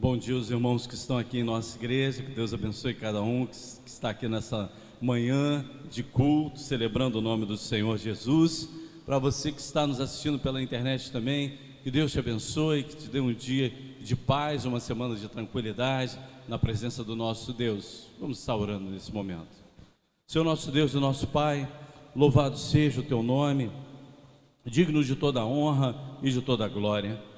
Bom dia aos irmãos que estão aqui em nossa igreja, que Deus abençoe cada um que está aqui nessa manhã de culto, celebrando o nome do Senhor Jesus. Para você que está nos assistindo pela internet também, que Deus te abençoe, que te dê um dia de paz, uma semana de tranquilidade, na presença do nosso Deus. Vamos estar orando nesse momento. Senhor nosso Deus e nosso Pai, louvado seja o Teu nome, digno de toda a honra e de toda a glória.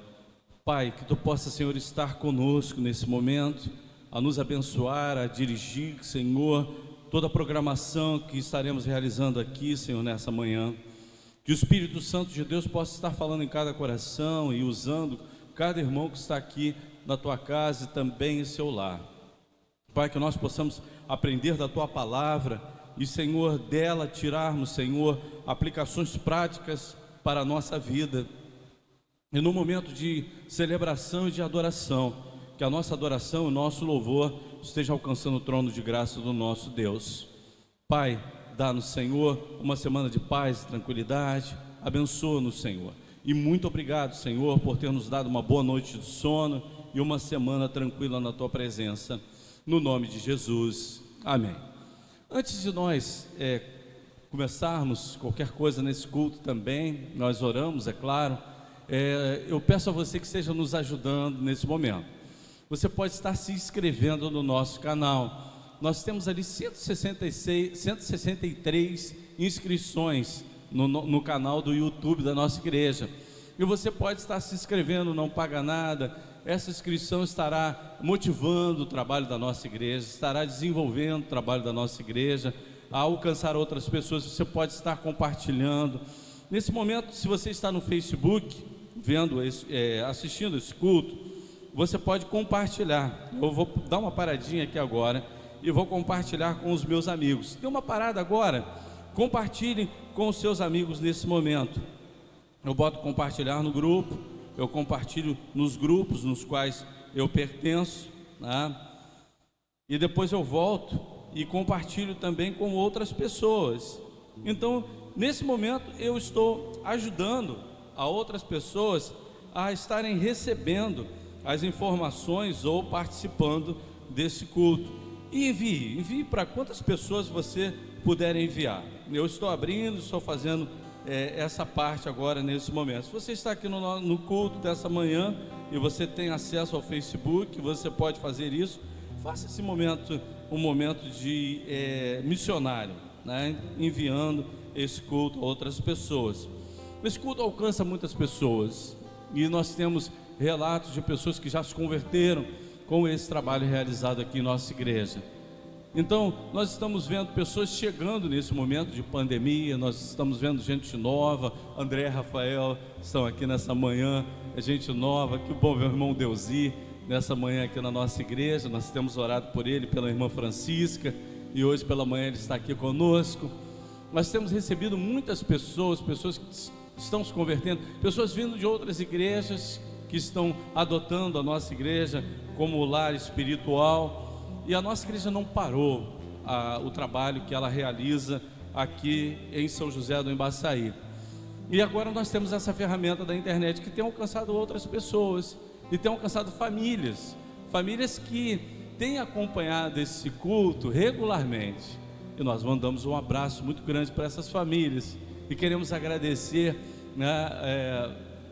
Pai, que Tu possa, Senhor, estar conosco nesse momento, a nos abençoar, a dirigir, Senhor, toda a programação que estaremos realizando aqui, Senhor, nessa manhã. Que o Espírito Santo de Deus possa estar falando em cada coração e usando cada irmão que está aqui na Tua casa e também em seu lar. Pai, que nós possamos aprender da Tua palavra e, Senhor, dela tirarmos, Senhor, aplicações práticas para a nossa vida. E no momento de celebração e de adoração, que a nossa adoração, o nosso louvor esteja alcançando o trono de graça do nosso Deus. Pai, dá-nos, Senhor, uma semana de paz e tranquilidade, abençoa-nos, Senhor. E muito obrigado, Senhor, por ter nos dado uma boa noite de sono e uma semana tranquila na Tua presença, no nome de Jesus, amém. Antes de nós começarmos qualquer coisa nesse culto também, nós oramos, é claro. Eu peço a você que esteja nos ajudando nesse momento. Você pode estar se inscrevendo no nosso canal. Nós temos ali 163 inscrições no canal do YouTube da nossa igreja. E você pode estar se inscrevendo, não paga nada. Essa inscrição estará motivando o trabalho da nossa igreja, estará desenvolvendo o trabalho da nossa igreja, a alcançar outras pessoas. Você pode estar compartilhando. Nesse momento, se você está no Facebook, assistindo esse culto, você pode compartilhar. Eu vou dar uma paradinha aqui agora e vou compartilhar com os meus amigos. Tem uma parada agora, compartilhe com os seus amigos nesse momento. Eu boto compartilhar no grupo, eu compartilho nos grupos nos quais eu pertenço, né? E depois eu volto e compartilho também com outras pessoas. Então, nesse momento eu estou ajudando a outras pessoas a estarem recebendo as informações ou participando desse culto. E envie para quantas pessoas você puder enviar. Eu estou abrindo, estou fazendo essa parte agora nesse momento. Se você está aqui no culto dessa manhã e você tem acesso ao Facebook, você pode fazer isso. Faça esse momento um momento de missionário, né? Enviando esse culto a outras pessoas. Esse culto alcança muitas pessoas e nós temos relatos de pessoas que já se converteram com esse trabalho realizado aqui em nossa igreja. Então, nós estamos vendo pessoas chegando nesse momento de pandemia, nós estamos vendo gente nova. André e Rafael estão aqui nessa manhã, é gente nova. Que bom ver o irmão Deusi nessa manhã aqui na nossa igreja. Nós temos orado por ele, pela irmã Francisca, e hoje pela manhã ele está aqui conosco. Nós temos recebido muitas pessoas que estão se convertendo, pessoas vindo de outras igrejas que estão adotando a nossa igreja como lar espiritual. E a nossa igreja não parou o trabalho que ela realiza aqui em São José do Embaçaí. E agora nós temos essa ferramenta da internet que tem alcançado outras pessoas e tem alcançado famílias que têm acompanhado esse culto regularmente. E nós mandamos um abraço muito grande para essas famílias e queremos agradecer, né,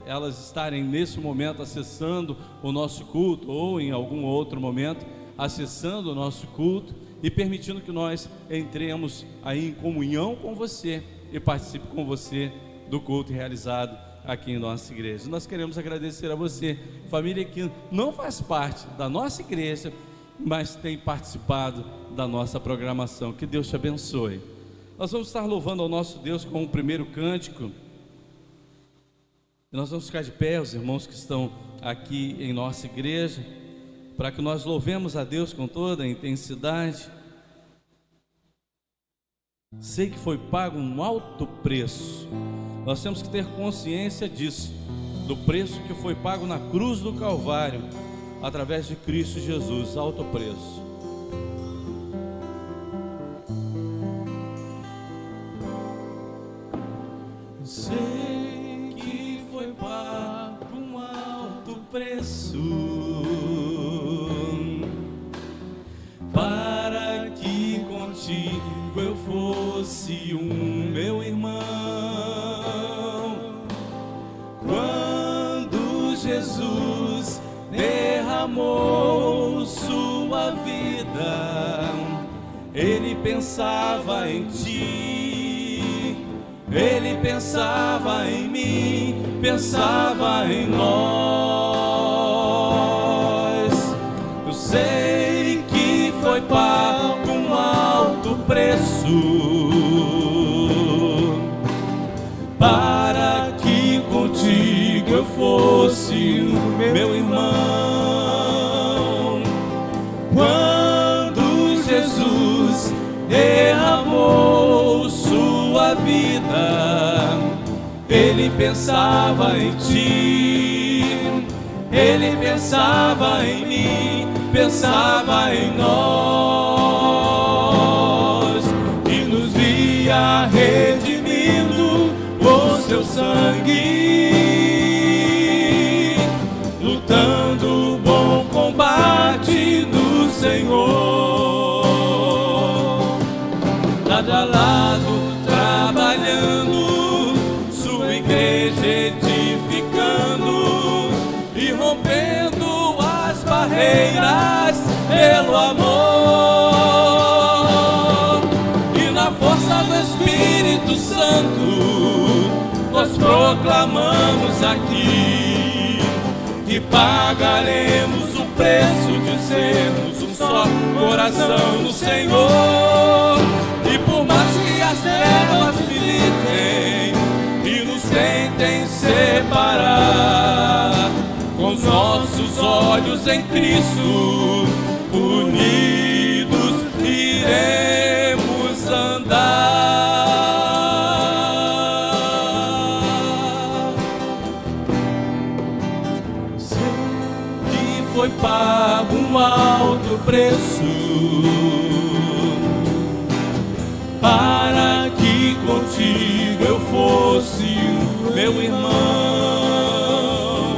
elas estarem nesse momento acessando o nosso culto, ou em algum outro momento acessando o nosso culto e permitindo que nós entremos aí em comunhão com você e participe com você do culto realizado aqui em nossa igreja. Nós queremos agradecer a você, família que não faz parte da nossa igreja, mas tem participado da nossa programação. Que Deus te abençoe. Nós vamos estar louvando ao nosso Deus com o primeiro cântico. E nós vamos ficar de pé, os irmãos que estão aqui em nossa igreja, para que nós louvemos a Deus com toda a intensidade. Sei que foi pago um alto preço. Nós temos que ter consciência disso, do preço que foi pago na cruz do Calvário, através de Cristo Jesus, alto preço. Sei que foi pago um alto preço Jesus derramou sua vida, Ele pensava em ti, Ele pensava em mim, pensava em nós. Eu sei que foi pago um alto preço para que contigo eu fosse meu irmão. Quando Jesus derramou sua vida, Ele pensava em ti, Ele pensava em mim, pensava em nós, e nos via redimindo por seu sangue, lutando o bom combate do Senhor, lado a lado trabalhando, sua igreja edificando e rompendo as barreiras pelo amor. E na força do Espírito Santo nós proclamamos aqui que pagaremos o preço de sermos um só coração no Senhor. E por mais que as trevas militem e nos tentem separar, com os nossos olhos em Cristo, unidos iremos andar. Que foi pago um alto preço para que contigo eu fosse o meu irmão.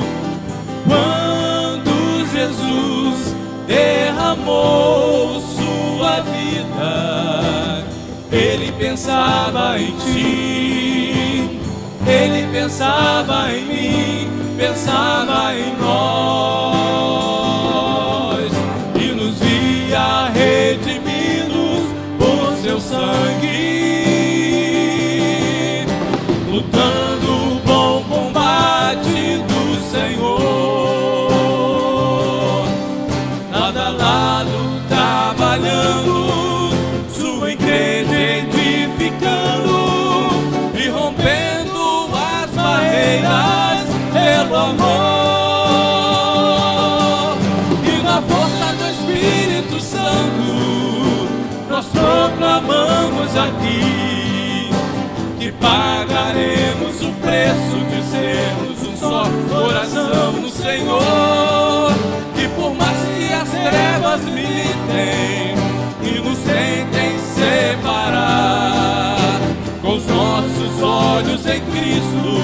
Quando Jesus derramou sua vida, Ele pensava em ti, Ele pensava em mim, pensava em nós, e nos via redimidos por seu sangue, lutando o bom combate do Senhor, lado a lado trabalhando, sua igreja edificando e rompendo as barreiras pelo amor. E na força do Espírito Santo nós proclamamos aqui que pagaremos o preço de sermos um só coração no Senhor. E por mais que as trevas militem e nos tentem separar, com os nossos olhos em Cristo,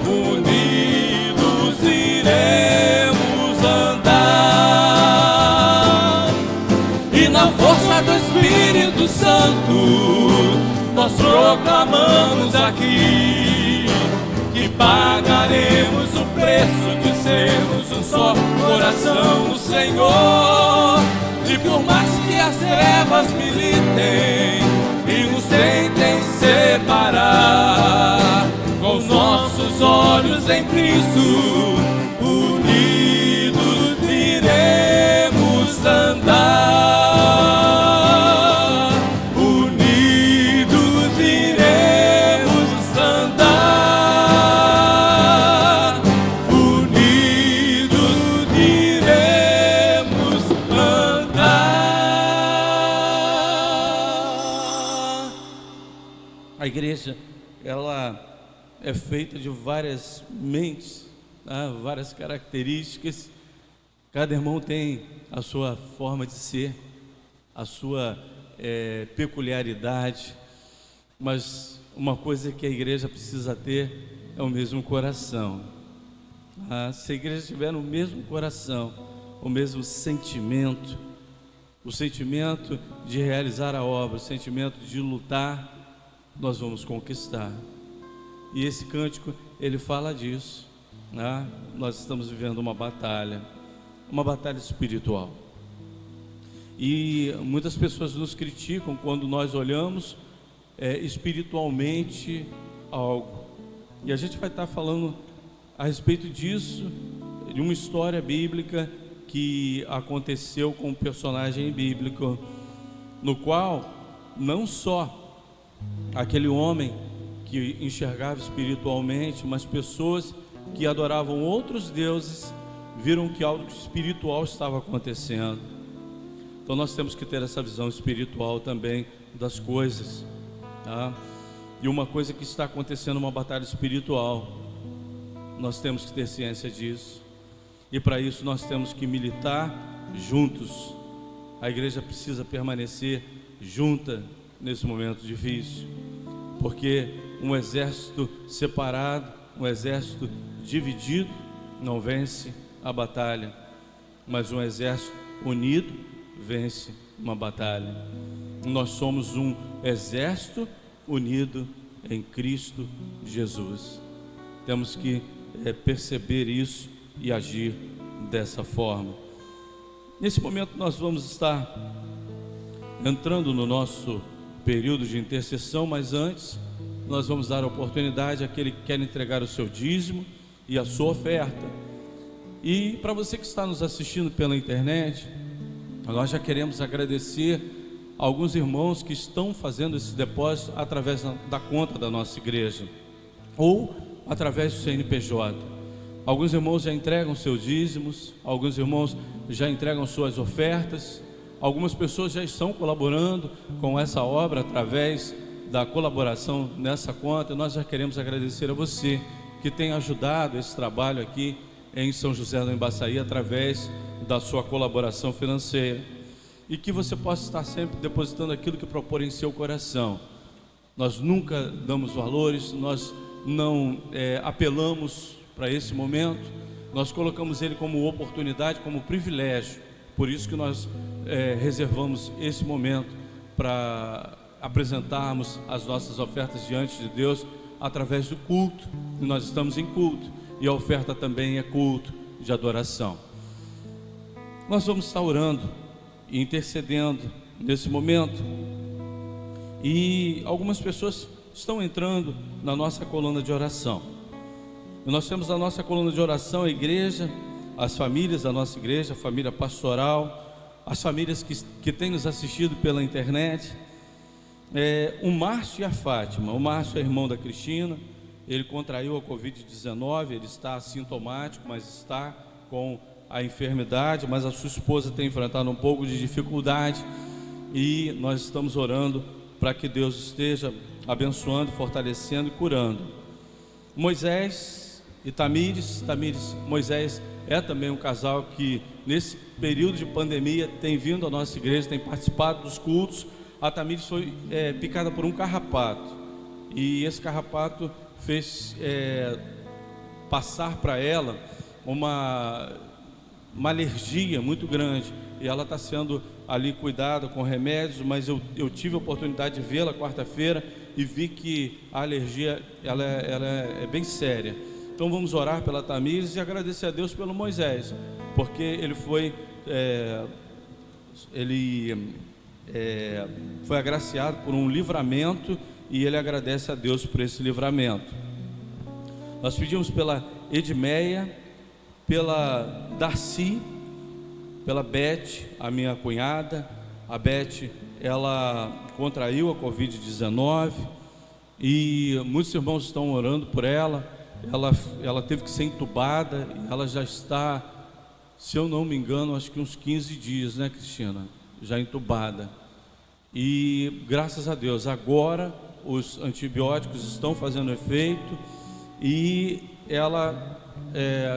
unidos iremos andar. E na força do Espírito Santo nós proclamamos aqui que pagaremos o preço de sermos um só coração no Senhor. E por mais que as trevas militem e nos tentem separar, com os nossos olhos em Cristo, unidos iremos andar. Unidos iremos andar. Unidos iremos andar. A igreja, ela é feita de várias mentes, né? Várias características. Cada irmão tem a sua forma de ser, a sua peculiaridade, mas uma coisa que a igreja precisa ter é o mesmo coração. Se a igreja tiver o mesmo coração, o mesmo sentimento, o sentimento de realizar a obra, o sentimento de lutar, nós vamos conquistar. E esse cântico, ele fala disso. né? Nós estamos vivendo uma batalha espiritual. E muitas pessoas nos criticam quando nós olhamos espiritualmente algo. E a gente vai estar falando a respeito disso, de uma história bíblica que aconteceu com um personagem bíblico, no qual não só aquele homem que enxergava espiritualmente, mas pessoas que adoravam outros deuses viram que algo espiritual estava acontecendo. Então nós temos que ter essa visão espiritual também das coisas, tá? E uma coisa que está acontecendo, uma batalha espiritual, nós temos que ter ciência disso. E para isso nós temos que militar juntos. A igreja precisa permanecer junta nesse momento difícil, porque um exército separado, um exército dividido não vence a batalha, mas um exército unido vence uma batalha. Nós somos um exército unido em Cristo Jesus. Temos que perceber isso e agir dessa forma. Nesse momento nós vamos estar entrando no nosso período de intercessão, mas antes nós vamos dar a oportunidade àquele que quer entregar o seu dízimo e a sua oferta. E para você que está nos assistindo pela internet, nós já queremos agradecer a alguns irmãos que estão fazendo esse depósito através da conta da nossa igreja ou através do CNPJ. Alguns irmãos já entregam seus dízimos, alguns irmãos já entregam suas ofertas, algumas pessoas já estão colaborando com essa obra através da colaboração nessa conta. Nós já queremos agradecer a você que tem ajudado esse trabalho aqui em São José do Embaçaí através da sua colaboração financeira, e que você possa estar sempre depositando aquilo que propor em seu coração. Nós nunca damos valores, nós não apelamos para esse momento, nós colocamos ele como oportunidade, como privilégio. Por isso que nós reservamos esse momento para apresentarmos as nossas ofertas diante de Deus através do culto. E nós estamos em culto, e a oferta também é culto de adoração. Nós vamos estar orando e intercedendo nesse momento, e algumas pessoas estão entrando na nossa coluna de oração. E nós temos a nossa coluna de oração, a igreja, as famílias da nossa igreja, a família pastoral, as famílias que têm nos assistido pela internet, o Márcio e a Fátima. O Márcio é irmão da Cristina, ele contraiu a Covid-19, ele está assintomático, mas está com a enfermidade, mas a sua esposa tem enfrentado um pouco de dificuldade, e nós estamos orando para que Deus esteja abençoando, fortalecendo e curando. Moisés e Tamires, Moisés é também um casal que nesse período de pandemia tem vindo à nossa igreja, tem participado dos cultos. A Tamires foi picada por um carrapato, e esse carrapato fez passar para ela uma alergia muito grande, e ela está sendo ali cuidada com remédios, mas eu tive a oportunidade de vê-la quarta-feira e vi que a alergia ela é bem séria. Então vamos orar pela Tamires e agradecer a Deus pelo Moisés, porque ele foi agraciado por um livramento, e ele agradece a Deus por esse livramento. Nós pedimos pela Edmeia, pela Darcy, pela Beth, a minha cunhada. A Beth, ela contraiu a Covid-19 e muitos irmãos estão orando por ela. Ela teve que ser entubada, e ela já está, se eu não me engano, acho que uns 15 dias, né, Cristina? Já entubada. E graças a Deus, agora os antibióticos estão fazendo efeito, e ela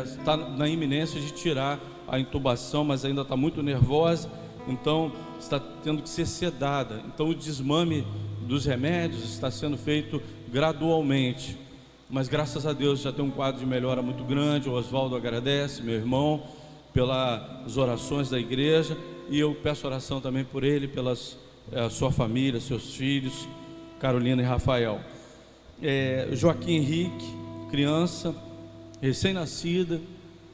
está na iminência de tirar a intubação, mas ainda está muito nervosa, então está tendo que ser sedada. Então o desmame dos remédios está sendo feito gradualmente, mas graças a Deus já tem um quadro de melhora muito grande. O Oswaldo agradece, meu irmão, pelas orações da igreja, e eu peço oração também por ele, pela sua família, seus filhos, Carolina e Rafael. Joaquim Henrique, criança, recém-nascida,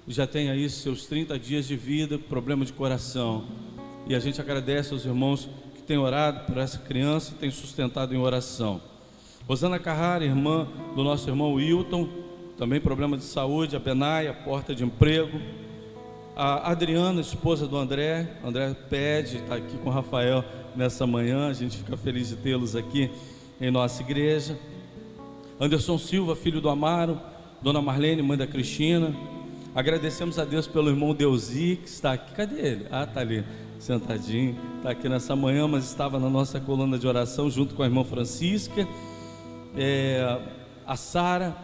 já tem aí seus 30 dias de vida, problema de coração. E a gente agradece aos irmãos que têm orado por essa criança e têm sustentado em oração. Rosana Carrara, irmã do nosso irmão Wilton, também problema de saúde. A Benaia, porta de emprego. A Adriana, esposa do André pede, está aqui com o Rafael nessa manhã, a gente fica feliz de tê-los aqui em nossa igreja. Anderson Silva, filho do Amaro. Dona Marlene, mãe da Cristina. Agradecemos a Deus pelo irmão Deusi, que está aqui. Cadê ele? Ah, está ali, sentadinho. Está aqui nessa manhã, mas estava na nossa coluna de oração junto com a irmã Francisca. A Sara,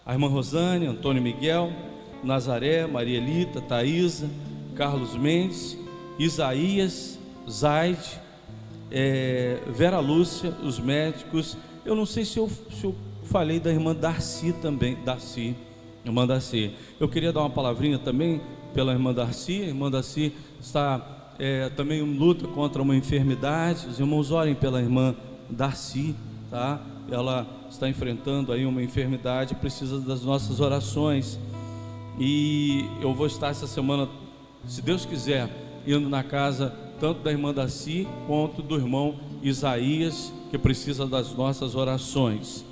a irmã Rosane, Antônio Miguel, Nazaré, Maria Elita, Thaísa, Carlos Mendes, Isaías, Zaide, Vera Lúcia, os médicos. Eu não sei se eu falei da irmã Darcy também, irmã Darcy. Eu queria dar uma palavrinha também pela irmã Darcy. A irmã Darcy está também em luta contra uma enfermidade. Os irmãos orem pela irmã Darcy, tá? Ela está enfrentando aí uma enfermidade, precisa das nossas orações. E eu vou estar essa semana, se Deus quiser, indo na casa tanto da irmã Darcy quanto do irmão Isaías, que precisa das nossas orações.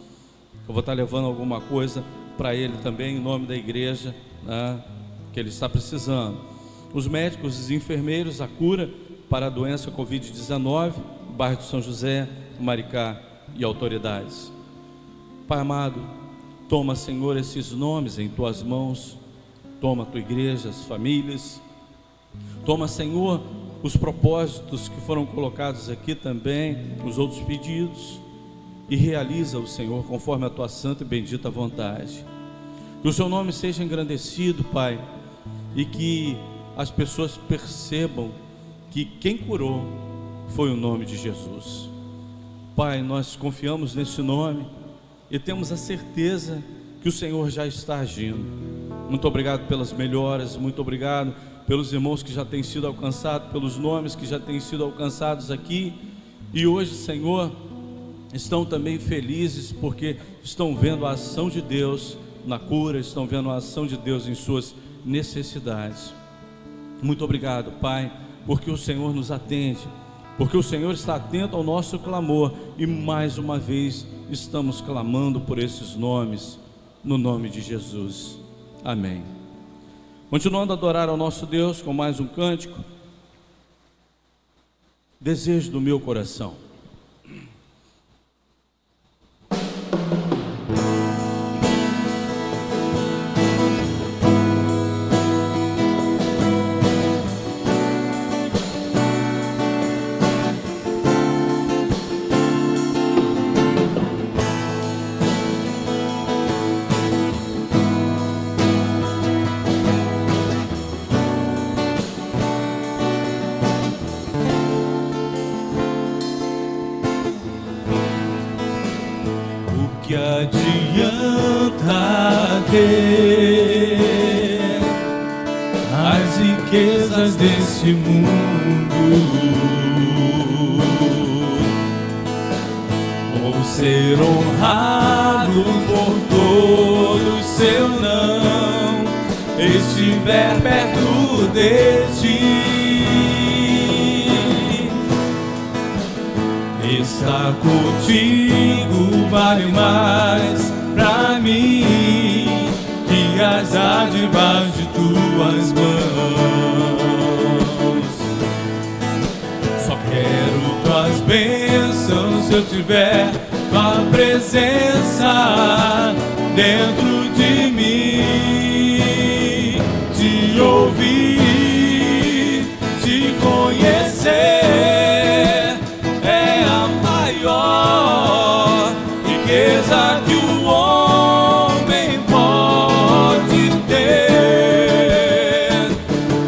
Eu vou estar levando alguma coisa para ele também, em nome da igreja, né, que ele está precisando. Os médicos, os enfermeiros, a cura para a doença Covid-19, bairro de São José, Maricá e autoridades. Pai amado, toma, Senhor, esses nomes em tuas mãos. Toma a tua igreja, as famílias. Toma, Senhor, os propósitos que foram colocados aqui também, os outros pedidos, e realiza-o, Senhor, conforme a tua santa e bendita vontade. Que o seu nome seja engrandecido, Pai, e que as pessoas percebam que quem curou foi o nome de Jesus. Pai, nós confiamos nesse nome e temos a certeza que o Senhor já está agindo. Muito obrigado pelas melhoras, muito obrigado pelos irmãos que já têm sido alcançados, pelos nomes que já têm sido alcançados aqui. E hoje, Senhor, estão também felizes porque estão vendo a ação de Deus na cura, estão vendo a ação de Deus em suas necessidades. Muito obrigado, Pai, porque o Senhor nos atende, porque o Senhor está atento ao nosso clamor, e mais uma vez estamos clamando por esses nomes, no nome de Jesus. Amém. Continuando a adorar ao nosso Deus com mais um cântico. Desejo do meu coração. Que adianta ter as riquezas desse mundo, ou ser honrado por todos se eu não estiver perto de ti. Estar contigo vale mais pra mim que as dádivas de tuas mãos. Só quero tuas bênçãos se eu tiver tua presença dentro de mim, te ouvir, te conhecer. Riqueza que o homem pode ter,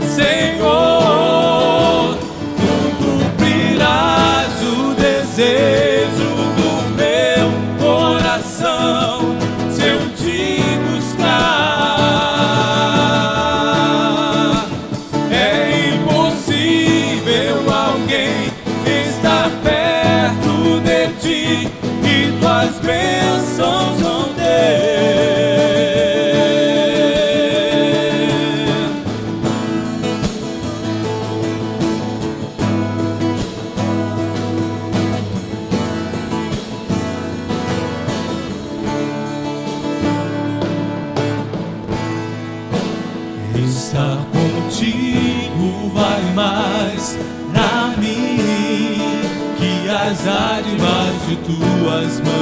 Senhor, tu cumprirás o desejo do meu coração, se eu te estar contigo vai mais pra mim que as dádivas de tuas mãos.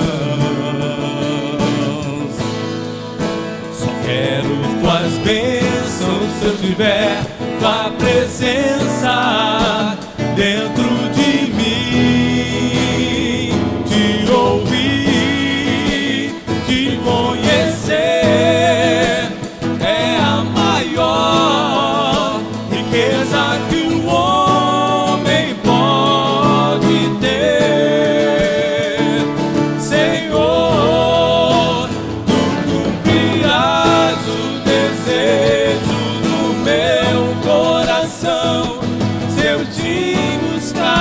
Só quero tuas bênçãos se eu tiver tua presença dentro de mim, te ouvir, te conhecer é a maior riqueza que o homem pode ter. Senhor, tu cumprirás o desejo do meu coração se eu te buscar.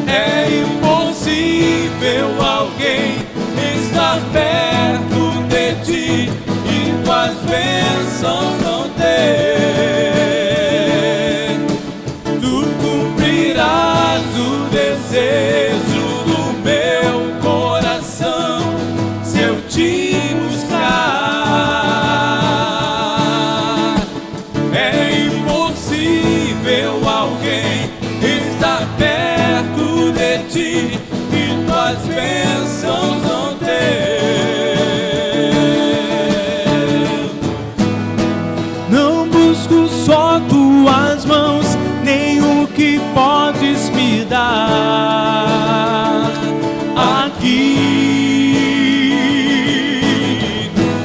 É impossível alguém estar perto de ti e tuas bênçãos não ter. Tu cumprirás o desejo do meu coração se eu te buscar. É impossível alguém estar perto de ti e tuas bênçãos não ter. Não busco só tuas mãos, nem o que podes me dar aqui.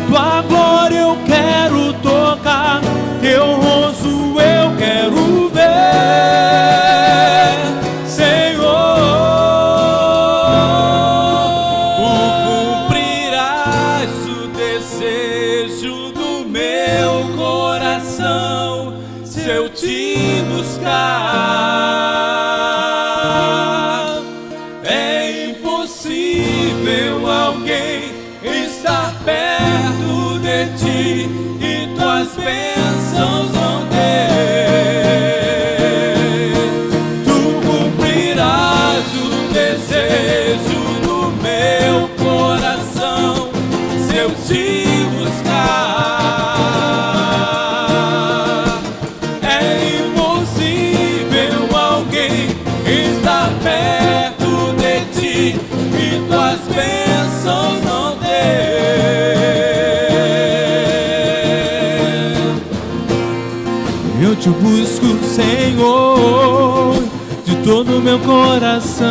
Tua glória eu quero tocar, teu rosto eu quero ver, Senhor. Tu cumprirás o desejo do meu coração se eu te buscar. É impossível alguém estar perto de ti e tuas bênçãos não ter. Tu cumprirás o desejo do meu coração se eu te buscar. É impossível alguém estar perto de ti e tuas bênçãos não ter. Eu te busco, Senhor, de todo o meu coração.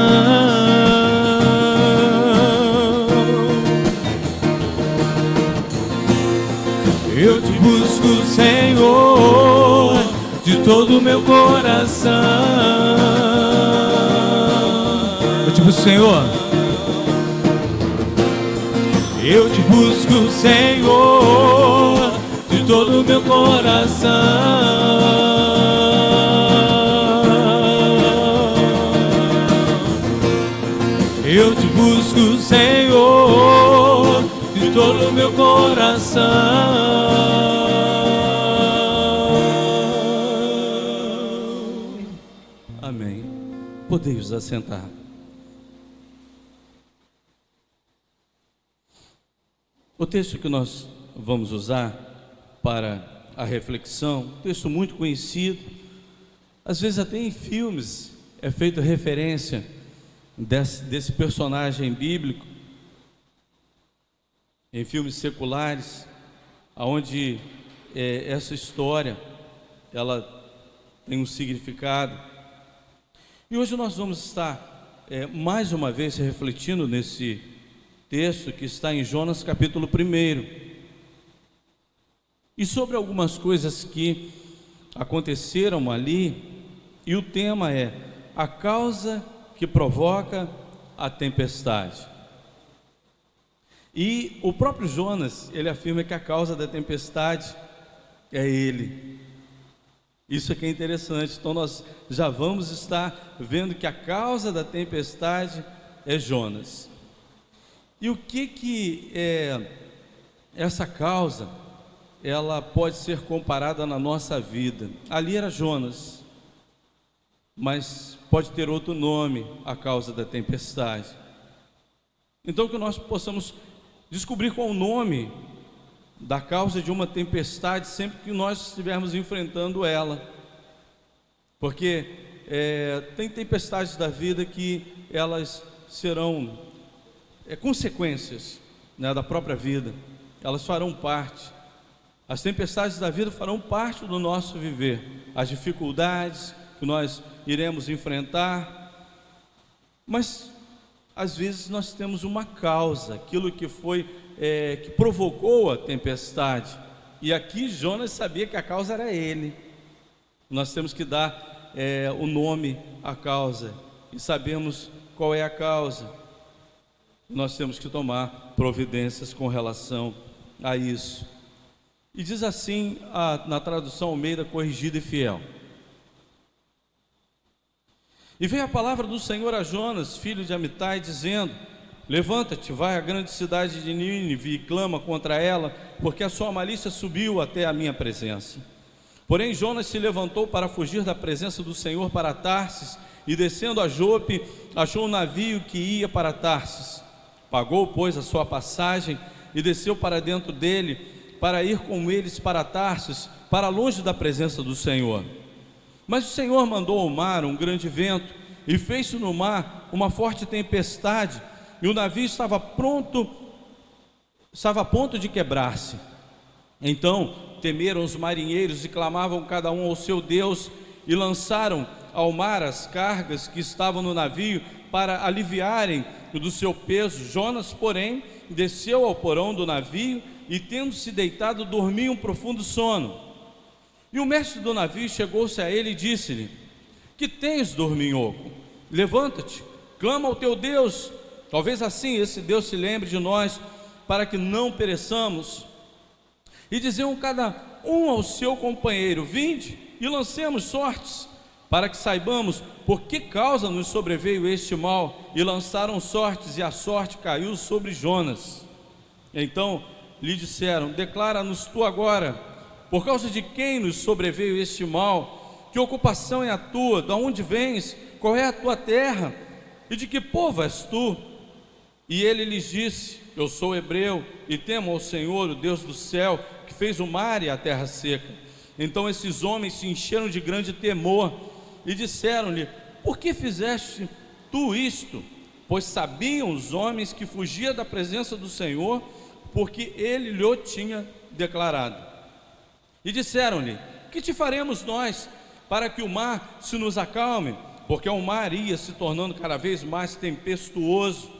Eu te busco, Senhor, de todo o meu coração. Eu te busco, Senhor. Eu te busco, Senhor, de todo o meu coração. Eu te busco, Senhor, de todo o meu coração. Amém. Podemos assentar. O texto que nós vamos usar para a reflexão, texto muito conhecido, às vezes até em filmes é feita referência desse personagem bíblico, em filmes seculares, onde essa história ela tem um significado. E hoje nós vamos estar mais uma vez refletindo nesse texto que está em Jonas capítulo 1, e sobre algumas coisas que aconteceram ali, e o tema é a causa que provoca a tempestade. E o próprio Jonas, ele afirma que a causa da tempestade é ele. Isso aqui é interessante. Então nós já vamos estar vendo que a causa da tempestade é Jonas. E o que é essa causa? Ela pode ser comparada na nossa vida. Ali era Jonas, mas pode ter outro nome, a causa da tempestade. Então que nós possamos descobrir qual o nome da causa de uma tempestade sempre que nós estivermos enfrentando ela, porque tem tempestades da vida que elas serão consequências, né, da própria vida, elas farão parte. As tempestades da vida farão parte do nosso viver, as dificuldades que nós iremos enfrentar, mas às vezes nós temos uma causa, aquilo que foi que provocou a tempestade, e aqui Jonas sabia que a causa era ele. Nós temos que dar o nome à causa, e sabemos qual é a causa, nós temos que tomar providências com relação a isso. E diz assim na tradução Almeida Corrigida e Fiel: e veio a palavra do Senhor a Jonas, filho de Amitai, dizendo: levanta-te, vai à grande cidade de Nínive e clama contra ela, porque a sua malícia subiu até a minha presença. Porém Jonas se levantou para fugir da presença do Senhor para Tarsis, e descendo a Jope, achou um navio que ia para Tarsis. Pagou, pois, a sua passagem e desceu para dentro dele, para ir com eles para Tarsis, para longe da presença do Senhor. Mas o Senhor mandou ao mar um grande vento, e fez-se no mar uma forte tempestade, e o navio estava a ponto de quebrar-se. Então temeram os marinheiros e clamavam cada um ao seu Deus, e lançaram ao mar as cargas que estavam no navio para aliviarem do seu peso. Jonas, porém, desceu ao porão do navio e, tendo-se deitado, dormia um profundo sono. E o mestre do navio chegou-se a ele e disse-lhe: que tens, dorminhoco? Levanta-te, clama ao teu Deus, talvez assim esse Deus se lembre de nós, para que não pereçamos. E diziam cada um ao seu companheiro: vinde e lancemos sortes, para que saibamos por que causa nos sobreveio este mal. E lançaram sortes, e a sorte caiu sobre Jonas. Então lhe disseram: declara-nos tu agora, por causa de quem nos sobreveio este mal? Que ocupação é a tua? De onde vens? Qual é a tua terra? E de que povo és tu? E ele lhes disse: eu sou hebreu, e temo ao Senhor, o Deus do céu, que fez o mar e a terra seca. Então esses homens se encheram de grande temor, e disseram-lhe: por que fizeste tu isto? Pois sabiam os homens que fugia da presença do Senhor, porque ele lhe tinha declarado. E disseram-lhe: que te faremos nós, para que o mar se nos acalme? Porque o mar ia se tornando cada vez mais tempestuoso.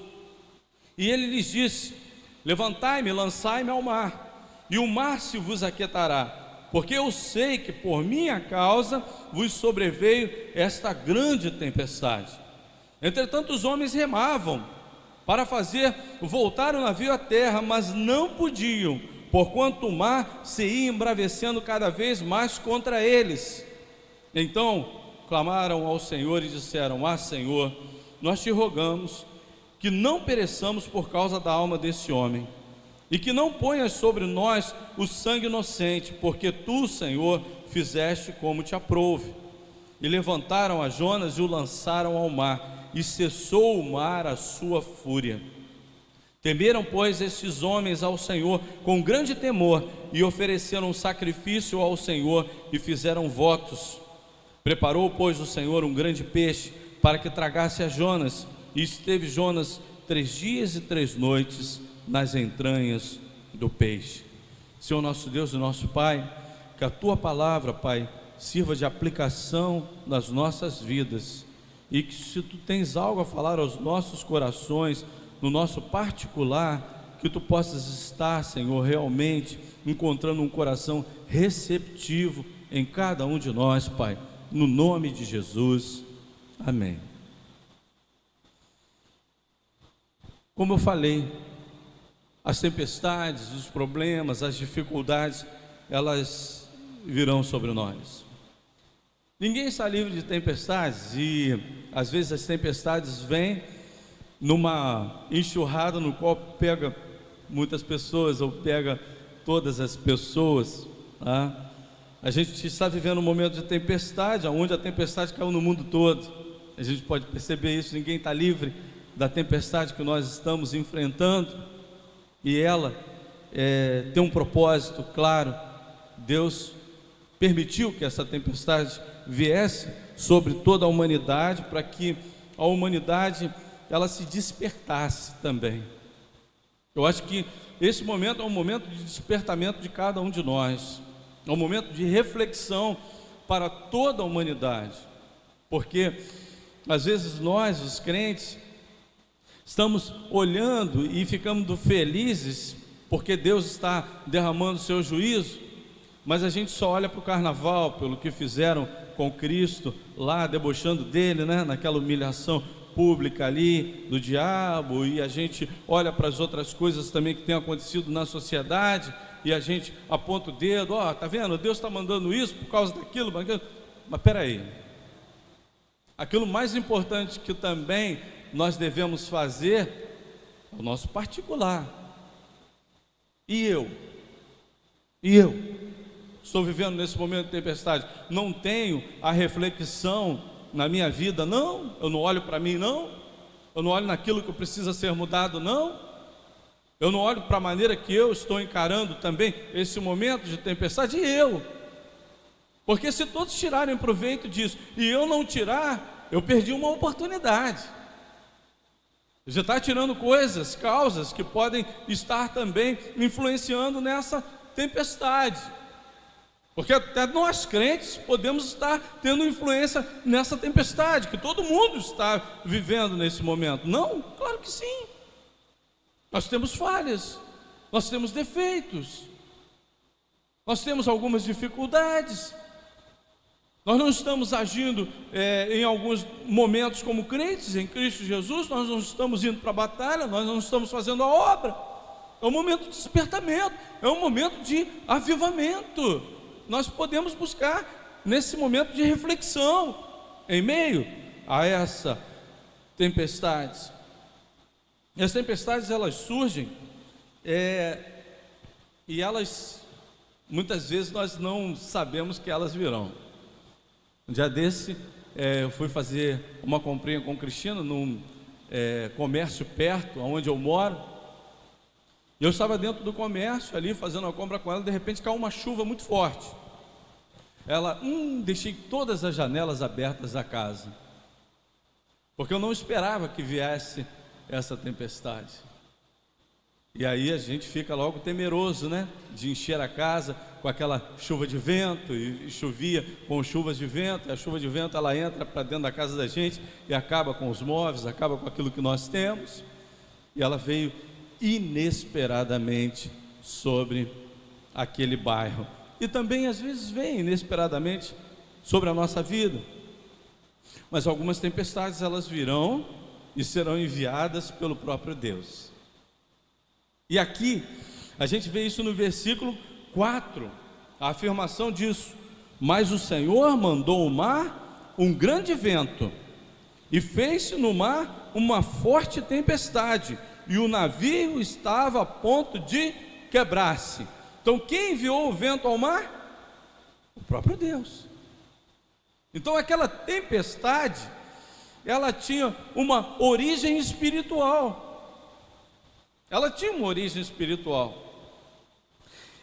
E ele lhes disse: levantai-me, lançai-me ao mar, e o mar se vos aquietará, porque eu sei que por minha causa vos sobreveio esta grande tempestade. Entretanto os homens remavam para fazer voltar o navio à terra, mas não podiam, porquanto o mar se ia embravecendo cada vez mais contra eles. Então clamaram ao Senhor e disseram: ah, Senhor, nós te rogamos que não pereçamos por causa da alma desse homem, e que não ponhas sobre nós o sangue inocente, porque tu, Senhor, fizeste como te aprouve. E levantaram a Jonas e o lançaram ao mar, e cessou o mar a sua fúria. Temeram, pois, estes homens ao Senhor com grande temor, e ofereceram um sacrifício ao Senhor, e fizeram votos. Preparou, pois, o Senhor um grande peixe para que tragasse a Jonas, e esteve Jonas 3 dias e 3 noites nas entranhas do peixe. Senhor nosso Deus e nosso Pai, que a Tua palavra, Pai, sirva de aplicação nas nossas vidas, e que se Tu tens algo a falar aos nossos corações, no nosso particular, que Tu possas estar, Senhor, realmente encontrando um coração receptivo em cada um de nós, Pai, no nome de Jesus, amém. Como eu falei, as tempestades, os problemas, as dificuldades, elas virão sobre nós. Ninguém está livre de tempestades, e às vezes as tempestades vêm numa enxurrada no qual pega muitas pessoas, ou pega todas as pessoas, tá? A gente está vivendo um momento de tempestade, onde a tempestade caiu no mundo todo. A gente pode perceber isso. Ninguém está livre da tempestade que nós estamos enfrentando, e ela tem um propósito claro. Deus permitiu que essa tempestade viesse sobre toda a humanidade, para que a humanidade ela se despertasse também. Eu acho que esse momento é um momento de despertamento de cada um de nós, é um momento de reflexão para toda a humanidade, porque às vezes nós, os crentes, estamos olhando e ficando felizes porque Deus está derramando o seu juízo, mas a gente só olha para o carnaval, pelo que fizeram com Cristo lá, debochando dele, né? Naquela humilhação pública ali do diabo, e a gente olha para as outras coisas também que têm acontecido na sociedade, e a gente aponta o dedo, tá vendo, Deus está mandando isso por causa daquilo, mas peraí, aquilo mais importante que também nós devemos fazer é o nosso particular. E eu estou vivendo nesse momento de tempestade, não tenho a reflexão na minha vida, não, eu não olho para mim, não, eu não olho naquilo que precisa ser mudado, não, eu não olho para a maneira que eu estou encarando também esse momento de tempestade, porque se todos tirarem proveito disso, e eu não tirar, eu perdi uma oportunidade. Já está tirando coisas, causas que podem estar também influenciando nessa tempestade, porque até nós crentes podemos estar tendo influência nessa tempestade que todo mundo está vivendo nesse momento. Não? Claro que sim. Nós temos falhas, nós temos defeitos, nós temos algumas dificuldades, nós não estamos agindo em alguns momentos como crentes em Cristo Jesus, nós não estamos indo para a batalha, nós não estamos fazendo a obra. É um momento de despertamento, é um momento de avivamento. Nós podemos buscar nesse momento de reflexão, em meio a essa tempestade. E as tempestades, elas surgem, e elas, muitas vezes nós não sabemos que elas virão. Um dia desse, eu fui fazer uma comprinha com o Cristiano, num comércio perto, onde eu moro. Eu estava dentro do comércio ali, fazendo uma compra com ela, de repente caiu uma chuva muito forte. Ela, deixei todas as janelas abertas da casa, porque eu não esperava que viesse essa tempestade. E aí a gente fica logo temeroso, né? De encher a casa com aquela chuva de vento, e chovia com chuvas de vento, e a chuva de vento ela entra para dentro da casa da gente e acaba com os móveis, acaba com aquilo que nós temos. E ela veio inesperadamente sobre aquele bairro, e também às vezes vem inesperadamente sobre a nossa vida. Mas algumas tempestades elas virão e serão enviadas pelo próprio Deus. E aqui a gente vê isso no versículo 4, a afirmação disso: mas o Senhor mandou o mar um grande vento, e fez-se no mar uma forte tempestade, e o navio estava a ponto de quebrar-se. Então quem enviou o vento ao mar? O próprio Deus. Então aquela tempestade, ela tinha uma origem espiritual. Ela tinha uma origem espiritual.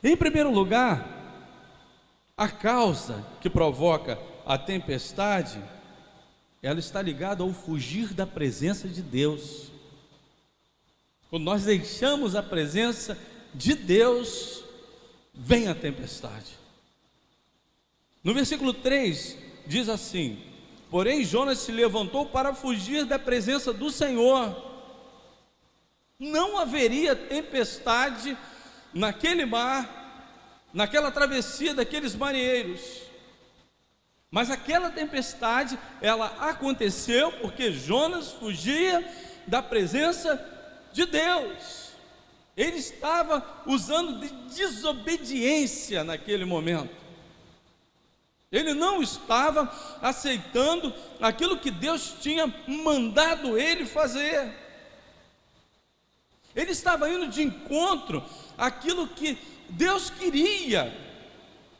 Em primeiro lugar, a causa que provoca a tempestade, ela está ligada ao fugir da presença de Deus. Quando nós deixamos a presença de Deus, vem a tempestade. No versículo 3 diz assim: porém Jonas se levantou para fugir da presença do Senhor. Não haveria tempestade naquele mar, naquela travessia daqueles marinheiros, mas aquela tempestade, ela aconteceu porque Jonas fugia da presença de Deus. Ele estava usando de desobediência naquele momento. Ele não estava aceitando aquilo que Deus tinha mandado ele fazer. Ele estava indo de encontro àquilo que Deus queria,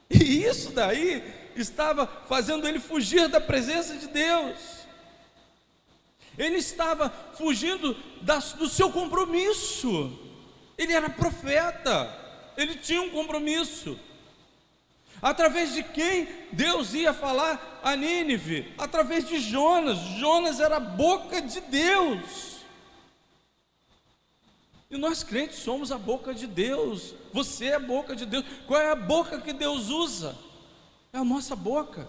e isso daí estava fazendo ele fugir da presença de Deus. Ele estava fugindo do seu compromisso. Ele era profeta, ele tinha um compromisso. Através de quem Deus ia falar a Nínive? Através de Jonas. Jonas era a boca de Deus. E nós crentes somos a boca de Deus. Você é a boca de Deus. Qual é a boca que Deus usa? É a nossa boca.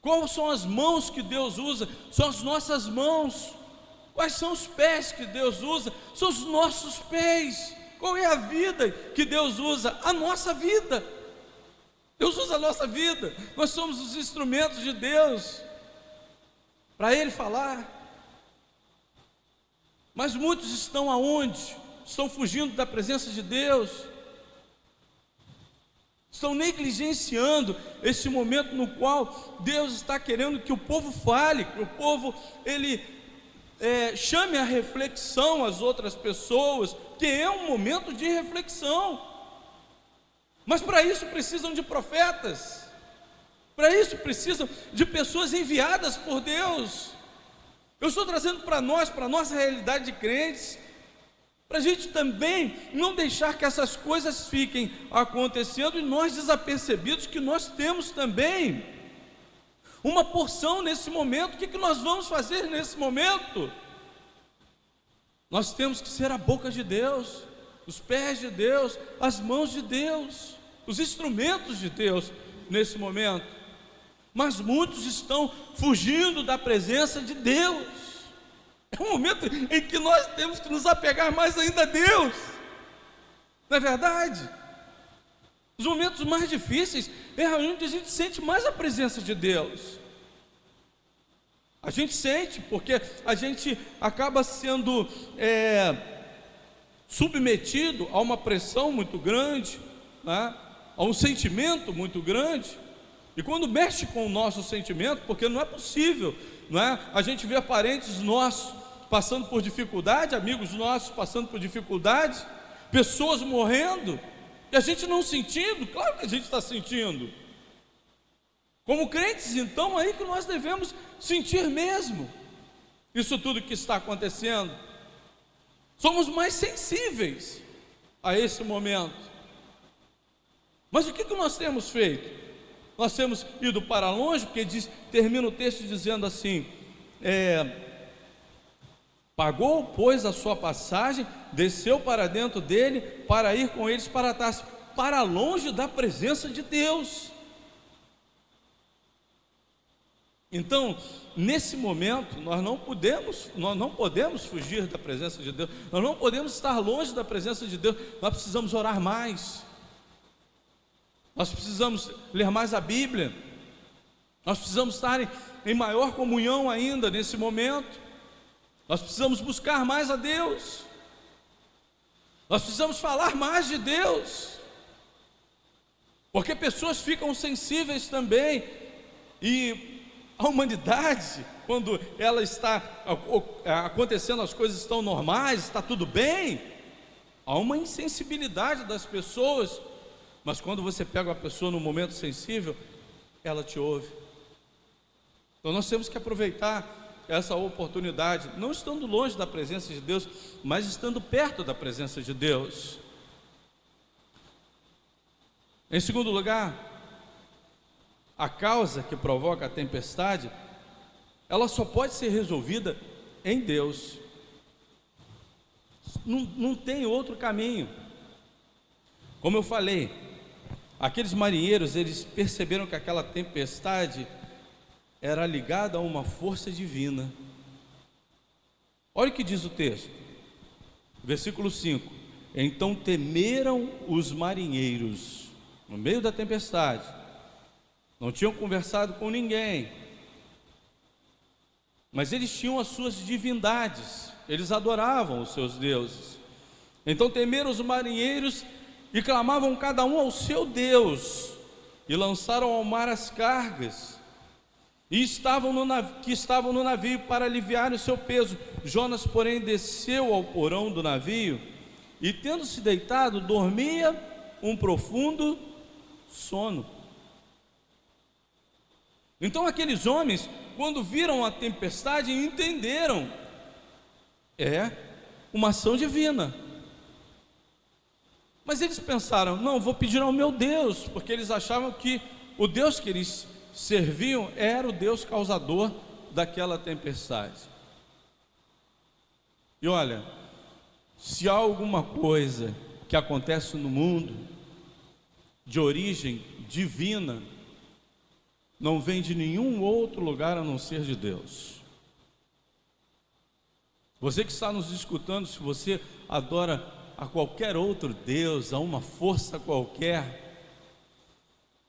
Quais são as mãos que Deus usa? São as nossas mãos. Quais são os pés que Deus usa? São os nossos pés. Qual é a vida que Deus usa? A nossa vida. Deus usa a nossa vida. Nós somos os instrumentos de Deus para Ele falar. Mas muitos estão aonde? Estão fugindo da presença de Deus. Estão negligenciando esse momento no qual Deus está querendo que o povo fale, que o povo chame a reflexão as outras pessoas, que é um momento de reflexão. Mas para isso precisam de profetas, para isso precisam de pessoas enviadas por Deus. Eu estou trazendo para nós, para a nossa realidade de crentes, para a gente também não deixar que essas coisas fiquem acontecendo e nós desapercebidos, que nós temos também uma porção nesse momento. O que nós vamos fazer nesse momento? Nós temos que ser a boca de Deus, os pés de Deus, as mãos de Deus, os instrumentos de Deus nesse momento. Mas muitos estão fugindo da presença de Deus. É um momento em que nós temos que nos apegar mais ainda a Deus, não é verdade? Os momentos mais difíceis é onde a gente sente mais a presença de Deus. A gente sente, porque a gente acaba sendo submetido a uma pressão muito grande, né? A um sentimento muito grande. E quando mexe com o nosso sentimento, porque não é possível, não é? A gente vê parentes nossos passando por dificuldade, amigos nossos passando por dificuldade, pessoas morrendo, e a gente não sentindo. Claro que a gente está sentindo. Como crentes, então, aí que nós devemos sentir mesmo isso tudo que está acontecendo. Somos mais sensíveis a esse momento. Mas o que nós temos feito? Nós temos ido para longe, porque termina o texto dizendo assim: pagou, pois, a sua passagem, desceu para dentro dele, para ir com eles para Tarso, para longe da presença de Deus. Então, nesse momento, nós não podemos fugir da presença de Deus, nós não podemos estar longe da presença de Deus. Nós precisamos orar mais, nós precisamos ler mais a Bíblia, nós precisamos estar em maior comunhão ainda nesse momento, nós precisamos buscar mais a Deus, nós precisamos falar mais de Deus, porque pessoas ficam sensíveis também, e a humanidade, quando ela está acontecendo, as coisas estão normais, está tudo bem, há uma insensibilidade das pessoas. Mas quando você pega uma pessoa num momento sensível, ela te ouve. Então nós temos que aproveitar essa oportunidade, não estando longe da presença de Deus, mas estando perto da presença de Deus. Em segundo lugar, a causa que provoca a tempestade, ela só pode ser resolvida em Deus. Não tem outro caminho. Como eu falei, aqueles marinheiros, eles perceberam que aquela tempestade era ligada a uma força divina. Olha o que diz o texto, versículo 5: então temeram os marinheiros, no meio da tempestade, não tinham conversado com ninguém, mas eles tinham as suas divindades, eles adoravam os seus deuses. Então temeram os marinheiros e clamavam cada um ao seu Deus, e lançaram ao mar as cargas, que estavam no navio para aliviar o seu peso. Jonas, porém, desceu ao porão do navio, e tendo-se deitado, dormia um profundo sono. Então aqueles homens, quando viram a tempestade, entenderam, uma ação divina. Mas eles pensaram: não, vou pedir ao meu Deus, porque eles achavam que o Deus que eles serviam era o Deus causador daquela tempestade. E olha, se há alguma coisa que acontece no mundo de origem divina, não vem de nenhum outro lugar a não ser de Deus. Você que está nos escutando, se você adora a qualquer outro Deus, a uma força qualquer,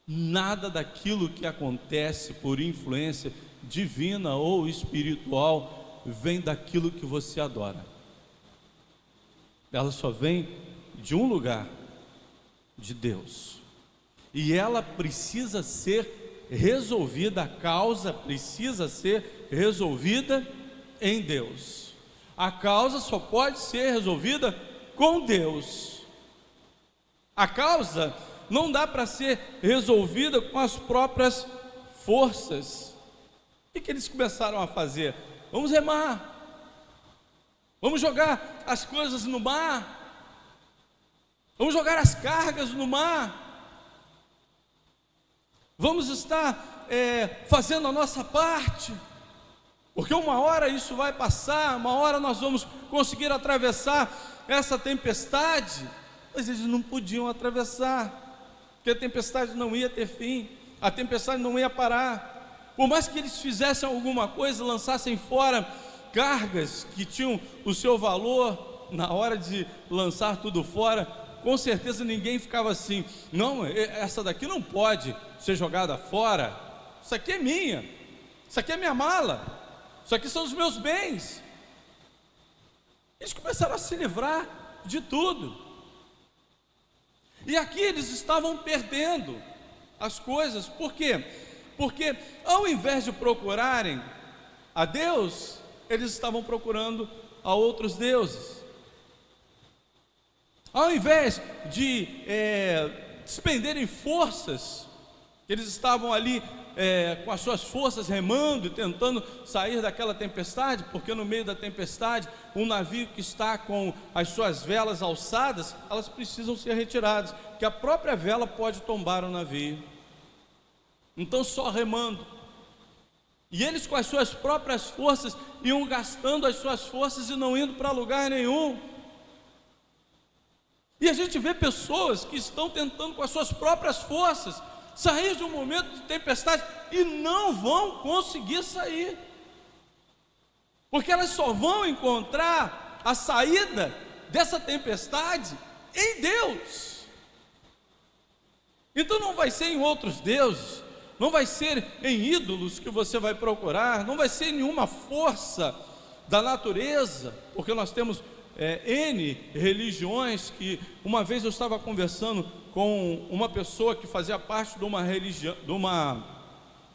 nada daquilo que acontece por influência divina ou espiritual vem daquilo que você adora. Ela só vem de um lugar, de Deus. E ela precisa ser resolvida, a causa precisa ser resolvida em Deus. A causa só pode ser resolvida com Deus. A causa não dá para ser resolvida com as próprias forças. O que eles começaram a fazer? Vamos remar, vamos jogar as coisas no mar, vamos jogar as cargas no mar, vamos estar fazendo a nossa parte, porque uma hora isso vai passar, uma hora nós vamos conseguir atravessar essa tempestade. Mas eles não podiam atravessar, porque a tempestade não ia ter fim, a tempestade não ia parar. Por mais que eles fizessem alguma coisa, lançassem fora cargas que tinham o seu valor, na hora de lançar tudo fora, com certeza ninguém ficava assim: não, essa daqui não pode ser jogada fora, isso aqui é minha, isso aqui é minha mala, isso aqui são os meus bens. Eles começaram a se livrar de tudo. E aqui eles estavam perdendo as coisas. Por quê? Porque ao invés de procurarem a Deus, eles estavam procurando a outros deuses. Ao invés de despenderem forças, eles estavam ali com as suas forças remando e tentando sair daquela tempestade, porque no meio da tempestade, um navio que está com as suas velas alçadas, elas precisam ser retiradas, porque a própria vela pode tombar o navio. Então só remando. E eles com as suas próprias forças iam gastando as suas forças e não indo para lugar nenhum. E a gente vê pessoas que estão tentando com as suas próprias forças sair de um momento de tempestade e não vão conseguir sair, porque elas só vão encontrar a saída dessa tempestade em Deus. Então não vai ser em outros deuses, não vai ser em ídolos que você vai procurar, não vai ser em nenhuma força da natureza, porque nós temos N religiões. Que uma vez eu estava conversando com uma pessoa que fazia parte de uma religião,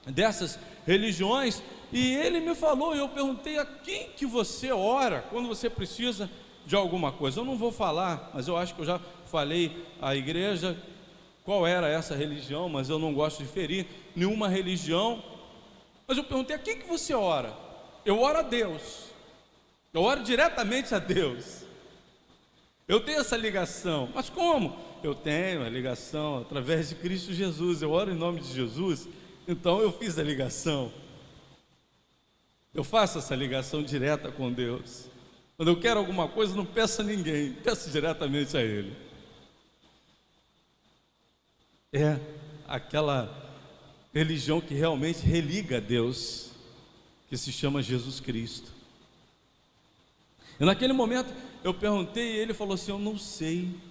dessas religiões, e ele me falou, e eu perguntei: a quem que você ora quando você precisa de alguma coisa? Eu não vou falar, mas eu acho que eu já falei à igreja qual era essa religião, mas eu não gosto de ferir nenhuma religião. Mas eu perguntei: a quem que você ora? Eu oro a Deus, eu oro diretamente a Deus, eu tenho essa ligação. Mas como? Eu tenho a ligação através de Cristo Jesus, eu oro em nome de Jesus, então eu fiz a ligação, eu faço essa ligação direta com Deus. Quando eu quero alguma coisa, não peço a ninguém, peço diretamente a Ele. É aquela religião que realmente religa a Deus, que se chama Jesus Cristo. E naquele momento eu perguntei, e ele falou assim: eu não sei,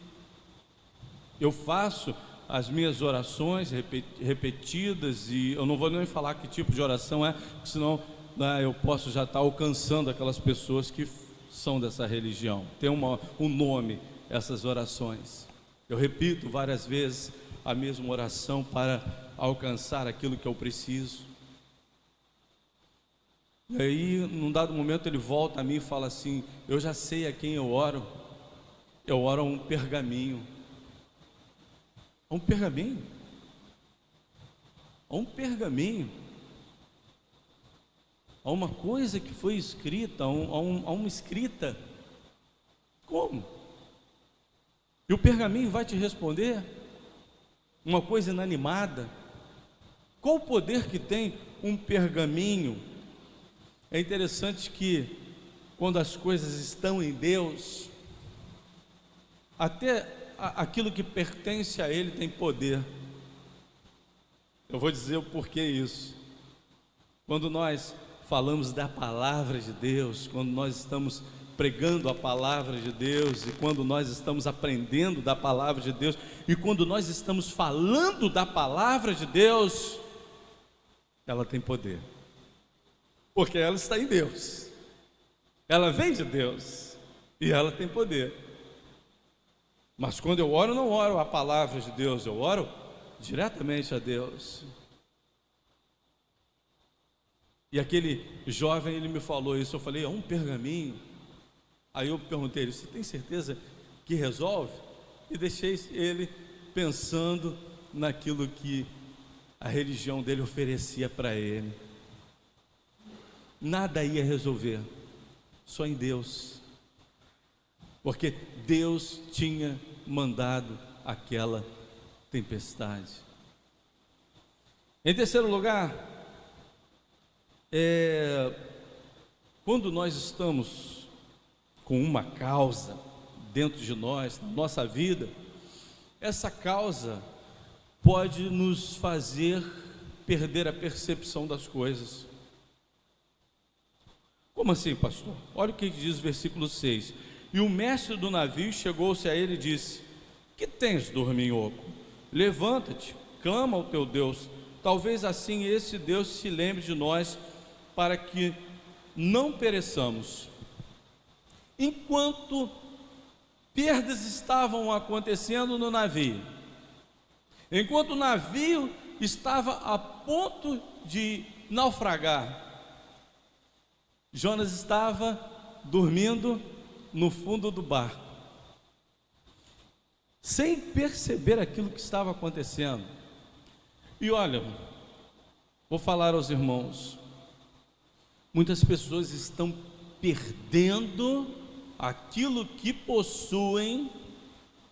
eu faço as minhas orações repetidas, e eu não vou nem falar que tipo de oração é, senão eu posso já estar alcançando aquelas pessoas que são dessa religião. Tem um nome essas orações. Eu repito várias vezes a mesma oração para alcançar aquilo que eu preciso. E aí, num dado momento, ele volta a mim e fala assim: eu já sei a quem eu oro a um pergaminho. A um pergaminho? A um pergaminho? A uma coisa que foi escrita, a uma escrita? Como? E o pergaminho vai te responder, uma coisa inanimada. Qual o poder que tem um pergaminho? É interessante que quando as coisas estão em Deus, até aquilo que pertence a Ele tem poder. Eu vou dizer o porquê isso. Quando nós falamos da palavra de Deus, quando nós estamos pregando a palavra de Deus, e quando nós estamos aprendendo da palavra de Deus, e quando nós estamos falando da palavra de Deus, ela tem poder, porque ela está em Deus, ela vem de Deus, e ela tem poder. Mas quando eu oro, não oro a palavra de Deus, eu oro diretamente a Deus. E aquele jovem, ele me falou isso, eu falei, é um pergaminho. Aí eu perguntei ele, você tem certeza que resolve? E deixei ele pensando naquilo que a religião dele oferecia para ele. Nada ia resolver, só em Deus, porque Deus tinha mandado aquela tempestade. Em terceiro lugar, quando nós estamos com uma causa dentro de nós, na nossa vida, essa causa pode nos fazer perder a percepção das coisas. Como assim, pastor? Olha o que diz o versículo 6. E o mestre do navio chegou-se a ele e disse: que tens, dorminhoco? Levanta-te, clama ao teu Deus, talvez assim esse Deus se lembre de nós, para que não pereçamos. Enquanto perdas estavam acontecendo no navio, enquanto o navio estava a ponto de naufragar, Jonas estava dormindo no fundo do barco, sem perceber aquilo que estava acontecendo. E olha, vou falar aos irmãos, muitas pessoas estão perdendo aquilo que possuem,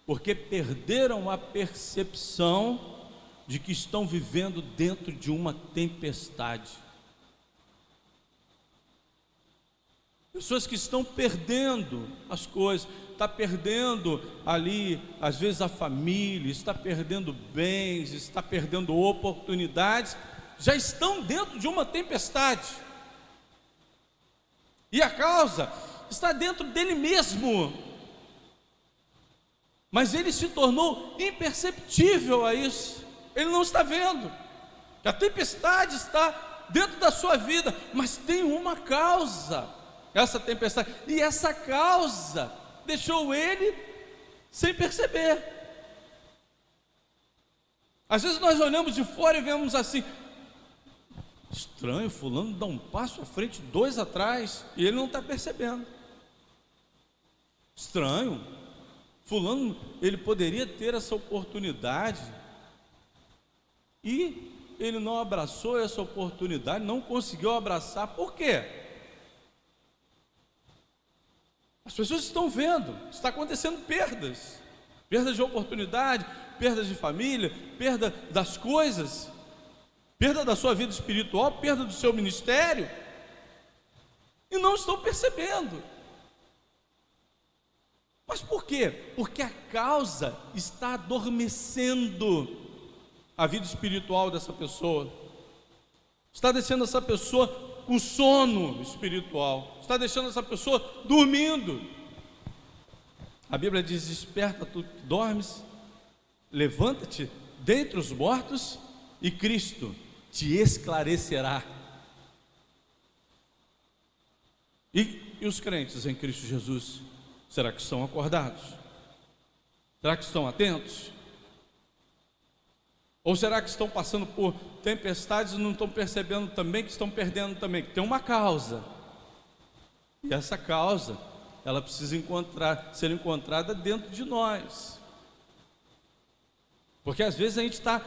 porque perderam a percepção de que estão vivendo dentro de uma tempestade. Pessoas que estão perdendo as coisas, está perdendo ali, às vezes a família, está perdendo bens, está perdendo oportunidades, já estão dentro de uma tempestade. E a causa está dentro dele mesmo, mas ele se tornou imperceptível a isso. Ele não está vendo que a tempestade está dentro da sua vida, mas tem uma causa, essa tempestade, e essa causa deixou ele sem perceber. Às vezes nós olhamos de fora e vemos assim: estranho, fulano dá um passo à frente, dois atrás, e ele não está percebendo. Estranho, fulano, ele poderia ter essa oportunidade, e ele não abraçou essa oportunidade, não conseguiu abraçar. Por quê? As pessoas estão vendo, está acontecendo perdas de oportunidade, perdas de família, perda das coisas, perda da sua vida espiritual, perda do seu ministério, e não estão percebendo. Mas por quê? Porque a causa está adormecendo a vida espiritual dessa pessoa, está deixando essa pessoa com sono espiritual, está deixando essa pessoa dormindo. A Bíblia diz: desperta tu que dormes, levanta-te dentre os mortos, e Cristo te esclarecerá. E os crentes em Cristo Jesus, será que estão acordados? Será que estão atentos? Ou será que estão passando por tempestades e não estão percebendo também que estão perdendo também, que tem uma causa, e essa causa, ela precisa ser encontrada dentro de nós, porque às vezes a gente está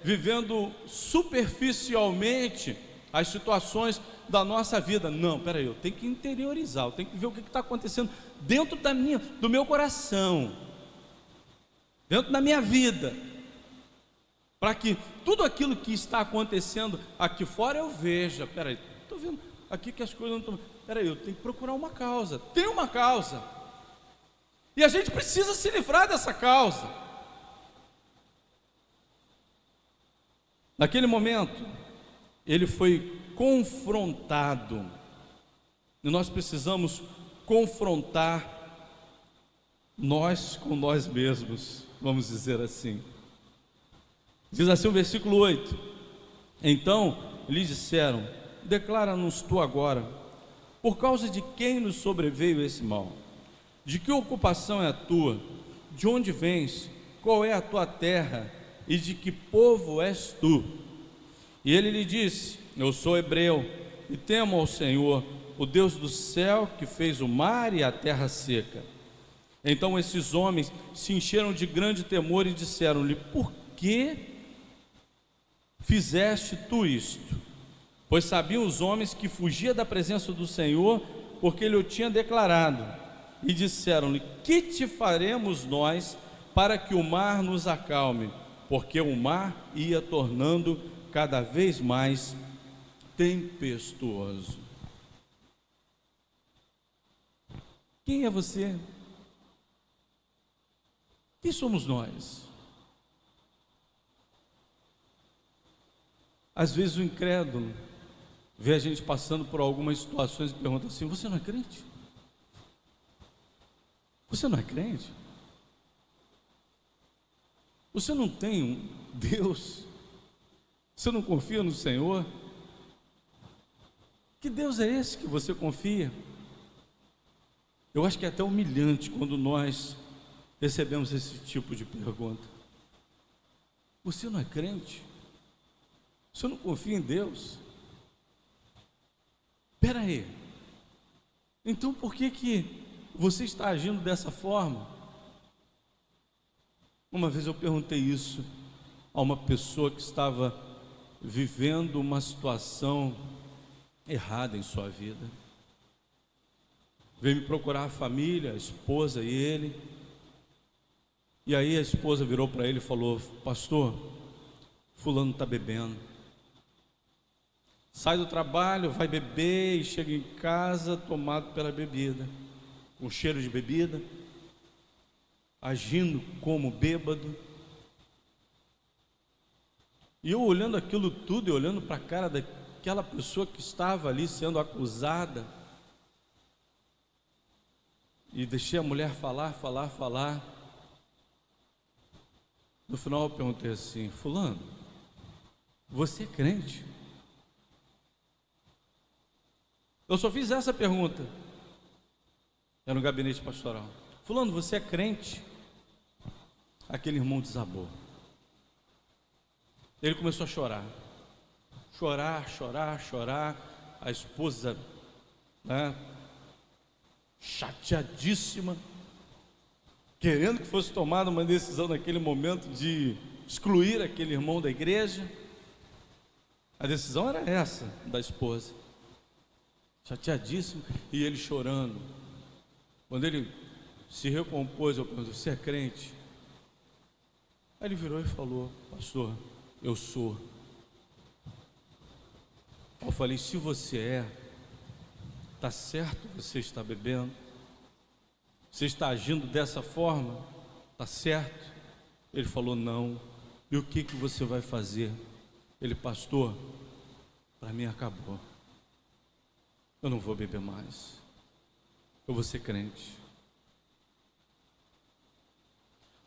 vivendo superficialmente as situações da nossa vida. Não, peraí, eu tenho que interiorizar, eu tenho que ver o que está acontecendo dentro do meu coração, dentro da minha vida, para que tudo aquilo que está acontecendo aqui fora eu veja, peraí, estou vendo aqui que as coisas não estão, peraí, eu tenho que procurar uma causa, tem uma causa, e a gente precisa se livrar dessa causa. Naquele momento, ele foi confrontado, e nós precisamos confrontar nós com nós mesmos, vamos dizer assim. Diz assim o versículo 8: então lhes disseram: declara-nos tu agora, por causa de quem nos sobreveio esse mal? De que ocupação é a tua? De onde vens? Qual é a tua terra? E de que povo és tu? E ele lhe disse: eu sou hebreu, e temo ao Senhor, o Deus do céu, que fez o mar e a terra seca. Então esses homens se encheram de grande temor e disseram-lhe: por que fizeste tu isto? Pois sabiam os homens que fugia da presença do Senhor, porque ele o tinha declarado. E disseram-lhe: que te faremos nós para que o mar nos acalme? Porque o mar ia tornando cada vez mais tempestuoso. Quem é você? Quem somos nós? Às vezes o incrédulo vê a gente passando por algumas situações e pergunta assim: você não é crente? Você não é crente? Você não tem um Deus? Você não confia no Senhor? Que Deus é esse que você confia? Eu acho que é até humilhante quando nós recebemos esse tipo de pergunta. Você não é crente? Você não confia em Deus? Espera aí, então por que você está agindo dessa forma? Uma vez eu perguntei isso a uma pessoa que estava vivendo uma situação errada em sua vida. Veio me procurar a família, a esposa e ele. E aí a esposa virou para ele e falou: pastor, fulano está bebendo. Sai do trabalho, vai beber e chega em casa tomado pela bebida, com cheiro de bebida, agindo como bêbado. E eu olhando aquilo tudo e olhando para a cara daquela pessoa que estava ali sendo acusada, e deixei a mulher falar. No final eu perguntei assim: fulano, você é crente? Eu só fiz essa pergunta. Era no gabinete pastoral. Fulano, você é crente? Aquele irmão desabou. Ele começou a chorar. Chorar. A esposa, chateadíssima, querendo que fosse tomada uma decisão naquele momento de excluir aquele irmão da igreja. A decisão era essa, da esposa. Chateadíssimo, e ele chorando. Quando ele se recompôs, eu perguntei: você é crente? Aí ele virou e falou: pastor, eu sou. Eu falei: se você está certo, você está bebendo, você está agindo dessa forma, está certo? Ele falou: não. E o que você vai fazer? Ele: pastor, para mim acabou, eu não vou beber mais, eu vou ser crente.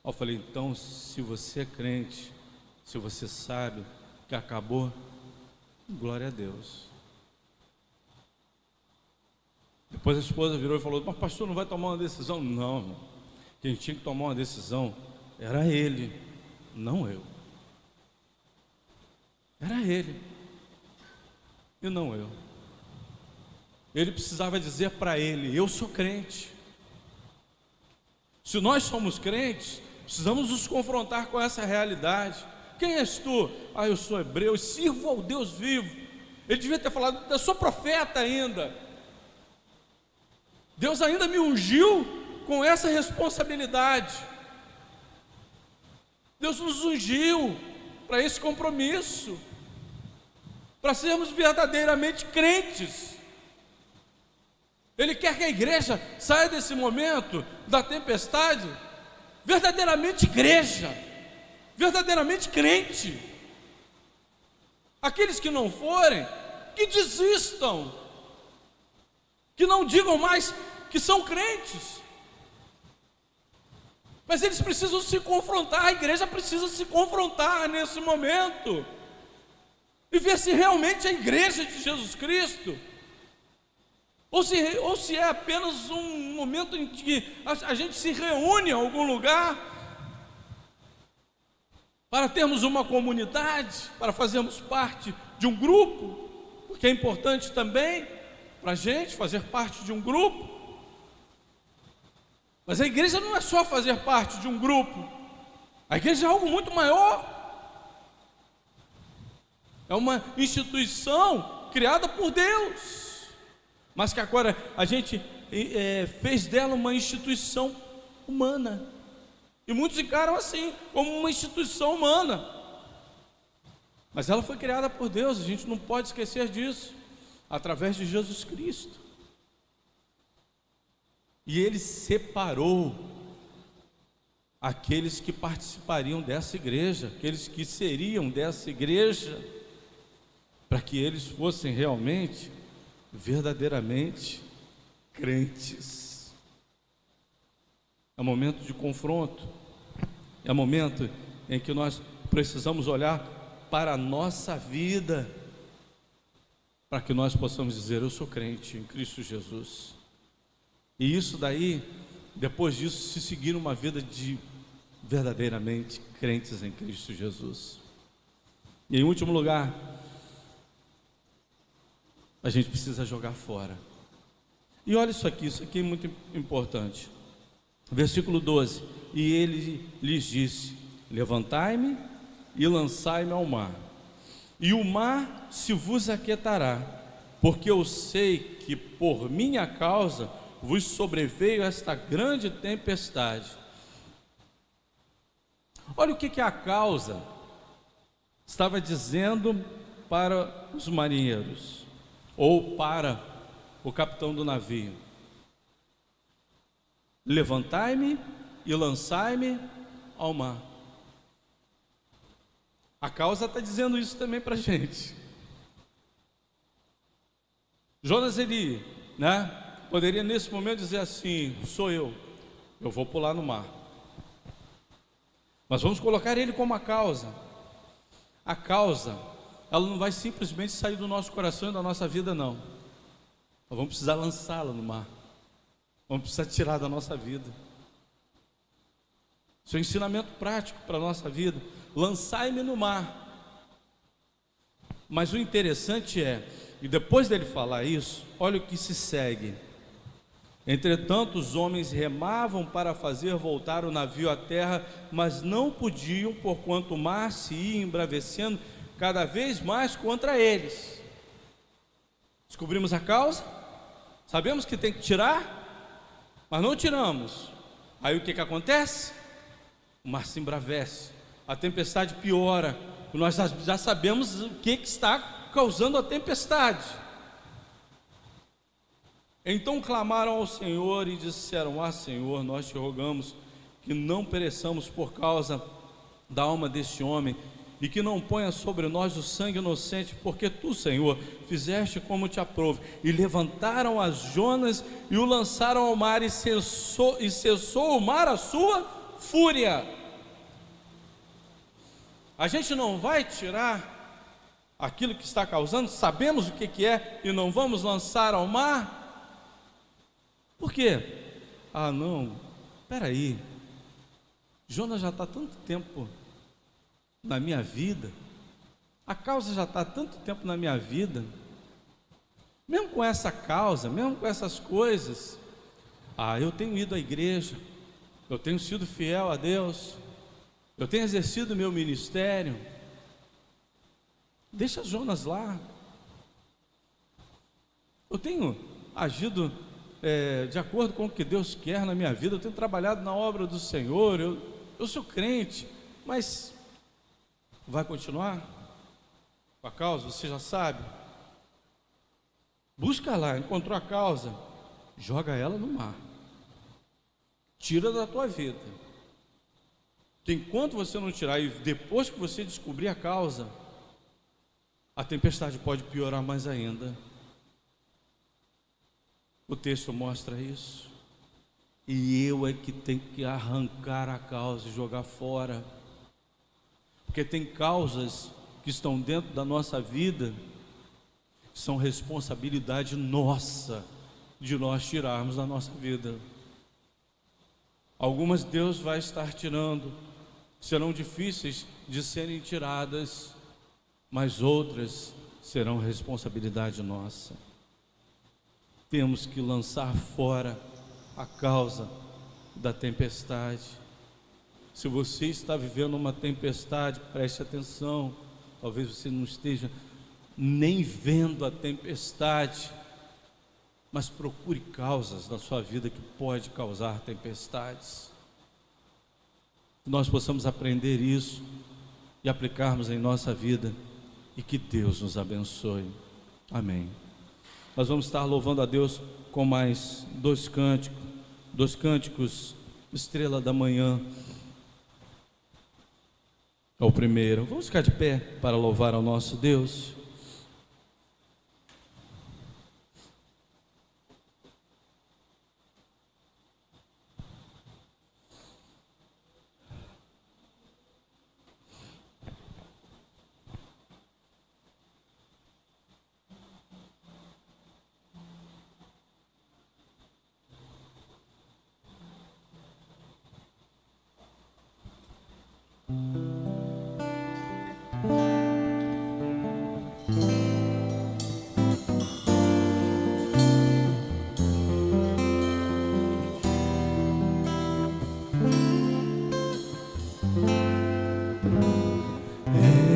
Eu falei: então, se você é crente, se você sabe que acabou, glória a Deus. Depois a esposa virou e falou: mas pastor, não vai tomar uma decisão? Não, irmão. Quem tinha que tomar uma decisão era ele, não eu. Era ele e não eu. Ele precisava dizer para ele: eu sou crente. Se nós somos crentes, precisamos nos confrontar com essa realidade. Quem és tu? Eu sou hebreu, sirvo ao Deus vivo. Ele devia ter falado: eu sou profeta ainda. Deus ainda me ungiu com essa responsabilidade. Deus nos ungiu para esse compromisso, para sermos verdadeiramente crentes. Ele quer que a igreja saia desse momento da tempestade verdadeiramente igreja, verdadeiramente crente. Aqueles que não forem, que desistam, que não digam mais que são crentes. Mas eles precisam se confrontar, a igreja precisa se confrontar nesse momento e ver se realmente é a igreja de Jesus Cristo, ou se é apenas um momento em que a gente se reúne em algum lugar para termos uma comunidade, para fazermos parte de um grupo, porque é importante também para a gente fazer parte de um grupo. Mas a igreja não é só fazer parte de um grupo, a igreja é algo muito maior, é uma instituição criada por Deus, mas que agora a gente fez dela uma instituição humana, e muitos encaram assim, como uma instituição humana, mas ela foi criada por Deus, a gente não pode esquecer disso, através de Jesus Cristo. E Ele separou aqueles que participariam dessa igreja, aqueles que seriam dessa igreja, para que eles fossem realmente, verdadeiramente crentes. É um momento de confronto, é um momento em que nós precisamos olhar para a nossa vida, para que nós possamos dizer: eu sou crente em Cristo Jesus. E isso daí, depois disso, se seguir uma vida de verdadeiramente crentes em Cristo Jesus. E em último lugar, a gente precisa jogar fora. E olha isso aqui é muito importante. Versículo 12: e ele lhes disse: levantai-me e lançai-me ao mar, e o mar se vos aquietará, porque eu sei que por minha causa vos sobreveio esta grande tempestade. Olha o que a causa estava dizendo para os marinheiros, ou para o capitão do navio: levantai-me e lançai-me ao mar. A causa está dizendo isso também para a gente. Jonas, ele, poderia nesse momento dizer assim: sou eu vou pular no mar. Mas vamos colocar ele como a causa. A causa, ela não vai simplesmente sair do nosso coração e da nossa vida, não. Nós vamos precisar lançá-la no mar, vamos precisar tirar da nossa vida. Isso é um ensinamento prático para a nossa vida: lançai-me no mar. Mas o interessante é, e depois dele falar isso, olha o que se segue: entretanto os homens remavam para fazer voltar o navio à terra, mas não podiam, porquanto o mar se ia embravecendo cada vez mais contra eles. Descobrimos a causa, sabemos que tem que tirar, mas não tiramos. Aí o que acontece? O mar se embravece, a tempestade piora, nós já sabemos o que está causando a tempestade. Então clamaram ao Senhor e disseram: ah, Senhor, nós te rogamos que não pereçamos por causa da alma deste homem, e que não ponha sobre nós o sangue inocente, porque tu, Senhor, fizeste como te aprouve. E levantaram as Jonas e o lançaram ao mar, e cessou o mar a sua fúria. A gente não vai tirar aquilo que está causando, sabemos o que é, e não vamos lançar ao mar. Por quê? Ah, não, espera aí, Jonas já está há tanto tempo na minha vida, a causa já está há tanto tempo na minha vida, mesmo com essa causa, mesmo com essas coisas, eu tenho ido à igreja, eu tenho sido fiel a Deus, eu tenho exercido o meu ministério, deixa Jonas lá, eu tenho agido de acordo com o que Deus quer na minha vida. Eu tenho trabalhado na obra do Senhor, eu sou crente, mas vai continuar com a causa? Você já sabe. Busca lá, encontrou a causa, joga ela no mar, tira da tua vida. Que enquanto você não tirar, e depois que você descobrir a causa, a tempestade pode piorar mais ainda. O texto mostra isso. E eu é que tenho que arrancar a causa e jogar fora. Porque tem causas que estão dentro da nossa vida, que são responsabilidade nossa, de nós tirarmos da nossa vida. Algumas Deus vai estar tirando, serão difíceis de serem tiradas, mas outras serão responsabilidade nossa. Temos que lançar fora a causa da tempestade. Se você está vivendo uma tempestade, preste atenção. Talvez você não esteja nem vendo a tempestade, mas procure causas na sua vida que pode causar tempestades. Que nós possamos aprender isso e aplicarmos em nossa vida, e que Deus nos abençoe. Amém. Nós vamos estar louvando a Deus com mais dois cânticos, Estrela da Manhã é o primeiro. Vamos ficar de pé para louvar ao nosso Deus.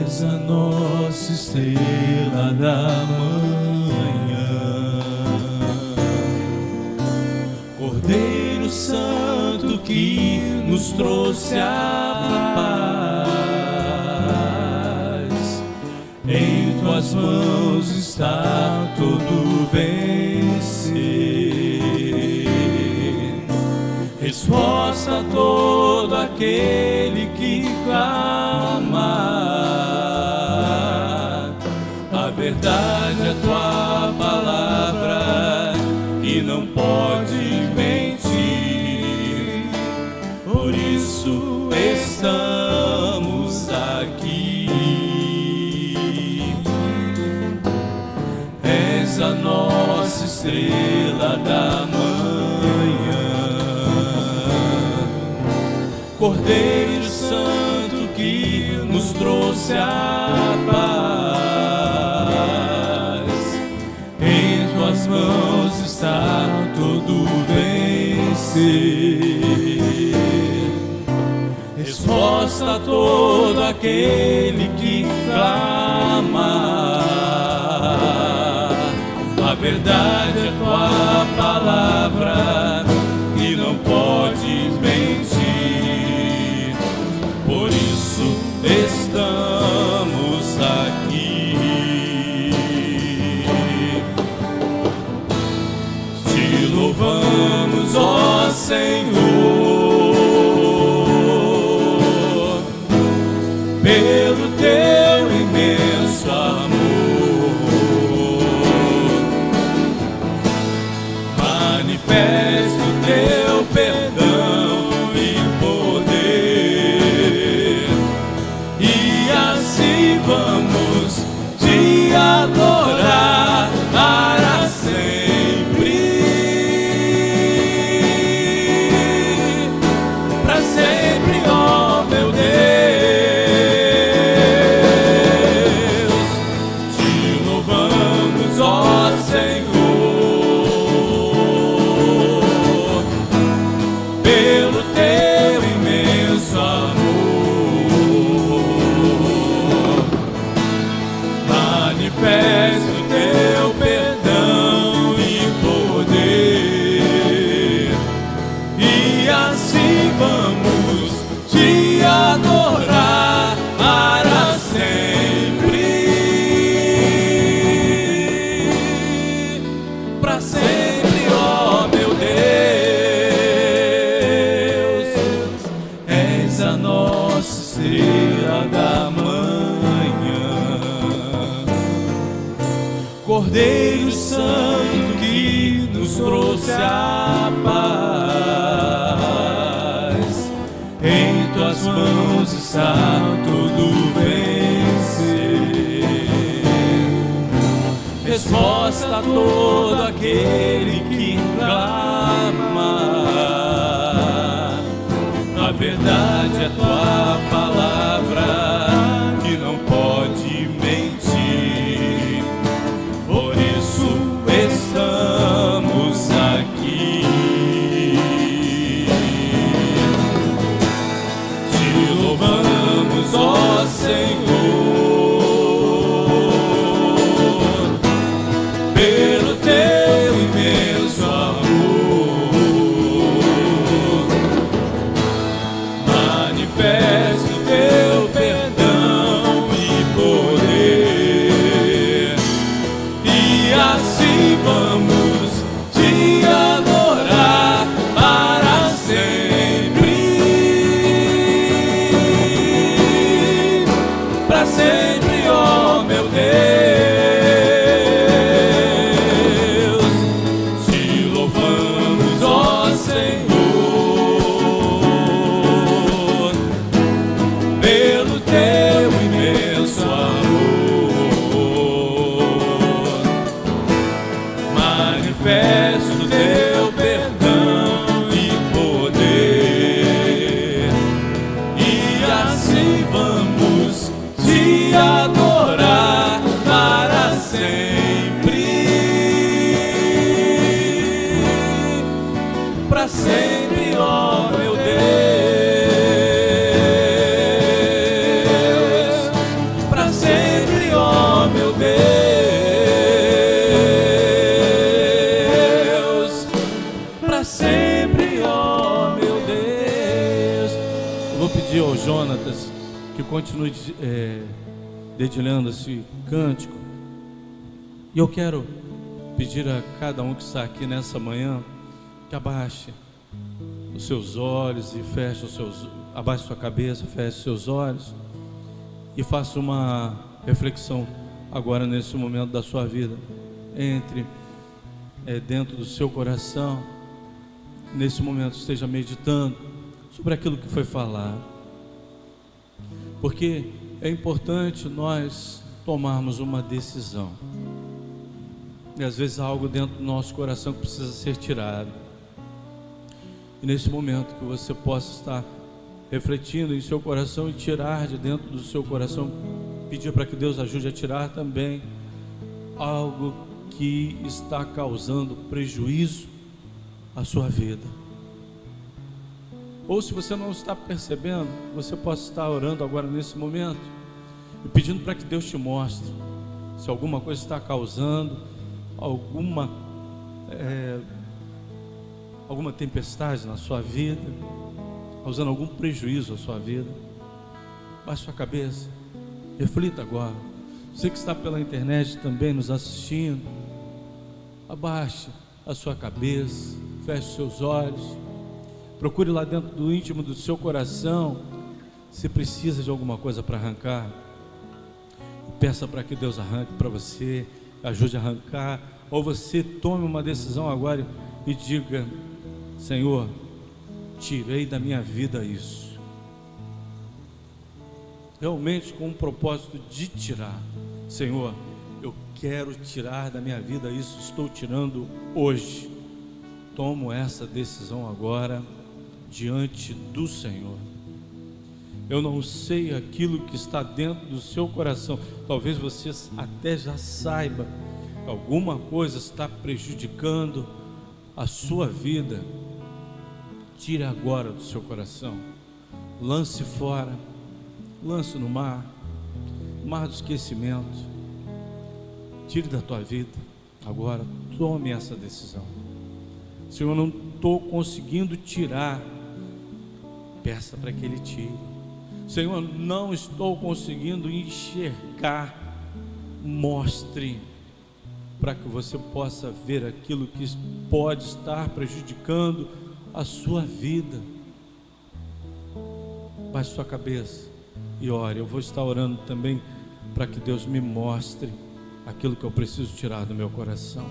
És a nossa estrela da manhã, Cordeiro Santo que nos trouxe a paz. Em tuas mãos está todo vencer, resposta a todo aquele que clama. A verdade é tua palavra que não pode mentir, por isso estamos aqui. És a nossa estrela da manhã, Cordeiro Santo que nos trouxe a paz. Em tuas mãos está todo vencer, resposta a todo aquele que clama. A verdade é tua palavra e não pode mentir, por isso estamos aqui. Te louvamos, ó Senhor, pelo teu imenso amor. Manifesta o teu perdão a nossa estrela da manhã. Cordeiro Santo que nos trouxe a paz, em tuas mãos está tudo vencer. Resposta a todo aquele que clama, a verdade é tua palavra que não pode mentir. Por isso estamos aqui, te louvamos, ó Senhor, pelo teu imenso amor. Manifesta o teu perdão e poder, e assim vamos te adorar para sempre. Para sempre, ó meu Deus, te louvamos, ó Senhor, pelo teu imenso amor. Manifesta o teu perdão e poder, e assim vamos te adorar para sempre. Para sempre, ó meu Deus, para sempre, ó meu Deus, para sempre, ó meu Deus. Eu vou pedir ao Jonatas que continue dedilhando esse cântico, e eu quero pedir a cada um que está aqui nessa manhã que abaixe os seus olhos e feche os seus, abaixe sua cabeça, feche os seus olhos e faça uma reflexão agora nesse momento da sua vida. Entre dentro do seu coração, nesse momento esteja meditando sobre aquilo que foi falado, porque é importante nós tomarmos uma decisão, e às vezes há algo dentro do nosso coração que precisa ser tirado. E nesse momento que você possa estar refletindo em seu coração e tirar de dentro do seu coração, pedir para que Deus ajude a tirar também algo que está causando prejuízo à sua vida. Ou se você não está percebendo, você possa estar orando agora nesse momento e pedindo para que Deus te mostre se alguma coisa está causando alguma tempestade na sua vida, causando algum prejuízo à sua vida. Baixe sua cabeça, reflita agora. Você que está pela internet também nos assistindo, abaixe a sua cabeça, feche os seus olhos, procure lá dentro do íntimo do seu coração se precisa de alguma coisa para arrancar. Peça para que Deus arranque para você, ajude a arrancar, ou você tome uma decisão agora e diga: Senhor, tirei da minha vida isso, realmente com um propósito de tirar. Senhor, eu quero tirar da minha vida isso, estou tirando hoje. Tomo essa decisão agora diante do Senhor. Eu não sei aquilo que está dentro do seu coração. Talvez você até já saiba que alguma coisa está prejudicando a sua vida. Tire agora do seu coração, lance fora, lance no mar do esquecimento. Tire da tua vida agora. Tome essa decisão. Senhor, eu não estou conseguindo tirar. Peça para que Ele tire. Senhor, não estou conseguindo enxergar. Mostre, para que você possa ver aquilo que pode estar prejudicando a sua vida. Baixe sua cabeça e ore. Eu vou estar orando também para que Deus me mostre aquilo que eu preciso tirar do meu coração.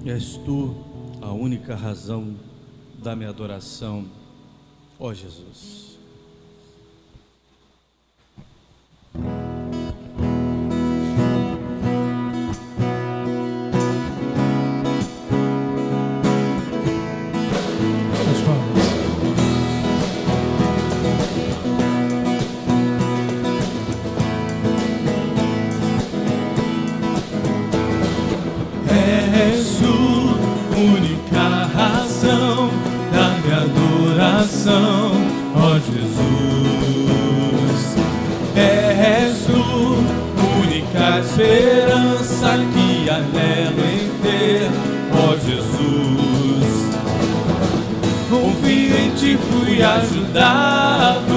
És tu a única razão da minha adoração, ó Jesus. Ó Jesus, és tu, única esperança que anelo em ter, ó Jesus. Confio em ti, fui ajudado,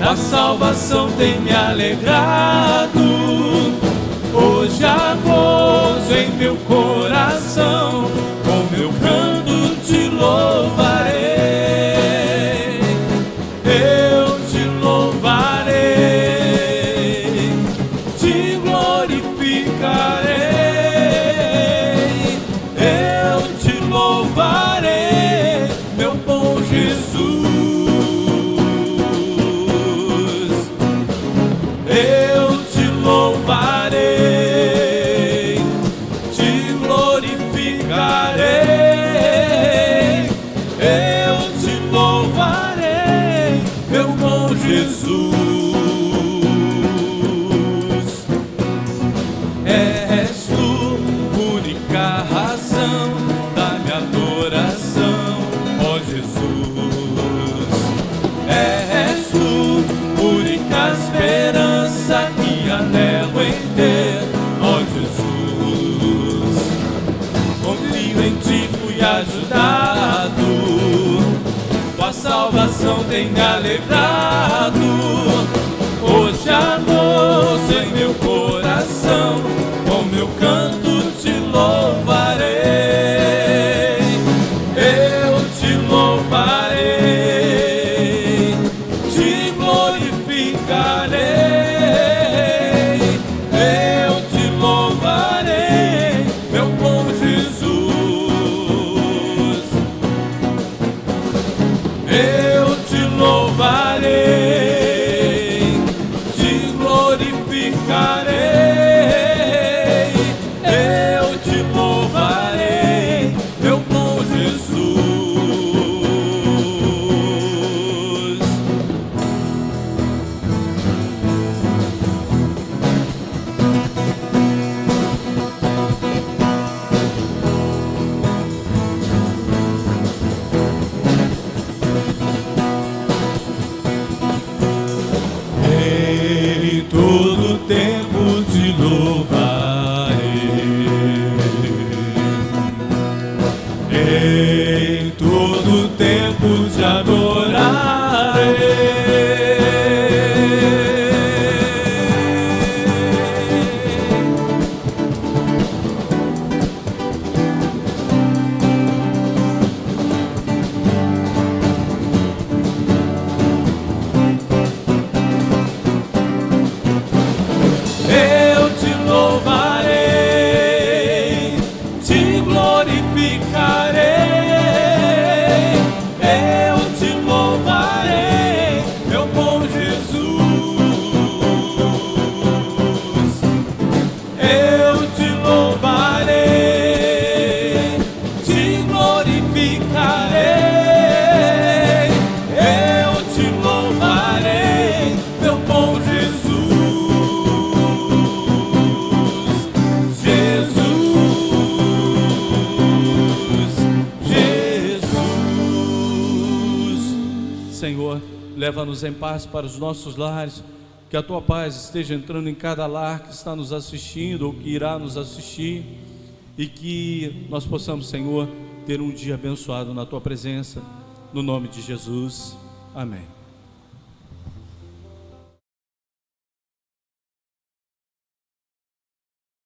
a salvação tem me alegrado. Hoje há gozo em meu coração, com meu canto te louvarei. Eu te louvarei, te glorificarei. Eu te louvarei, meu bom Jesus. Eu te louvarei, te glorificarei. Eu te louvarei, meu bom Jesus. És tu, única razão da minha adoração, ó Jesus. És tu, única esperança que anelo em ter, ó Jesus. Confio em ti, fui ajudado, tua salvação tem me alegrado. Hoje há gozo em meu coração, com meu canto te louvarei. Eu te louvarei, te glorificarei. Eu te louvarei, meu bom Jesus. Eu te louvarei, te glorificarei. Eu te louvarei, meu bom Jesus. Em todo tempo te louvarei, em todo tempo te adorarei. Eu te louvarei, te glorificarei. Eu te louvarei, Senhor, leva-nos em paz para os nossos lares, que a tua paz esteja entrando em cada lar que está nos assistindo ou que irá nos assistir, e que nós possamos, Senhor, ter um dia abençoado na tua presença, no nome de Jesus, amém.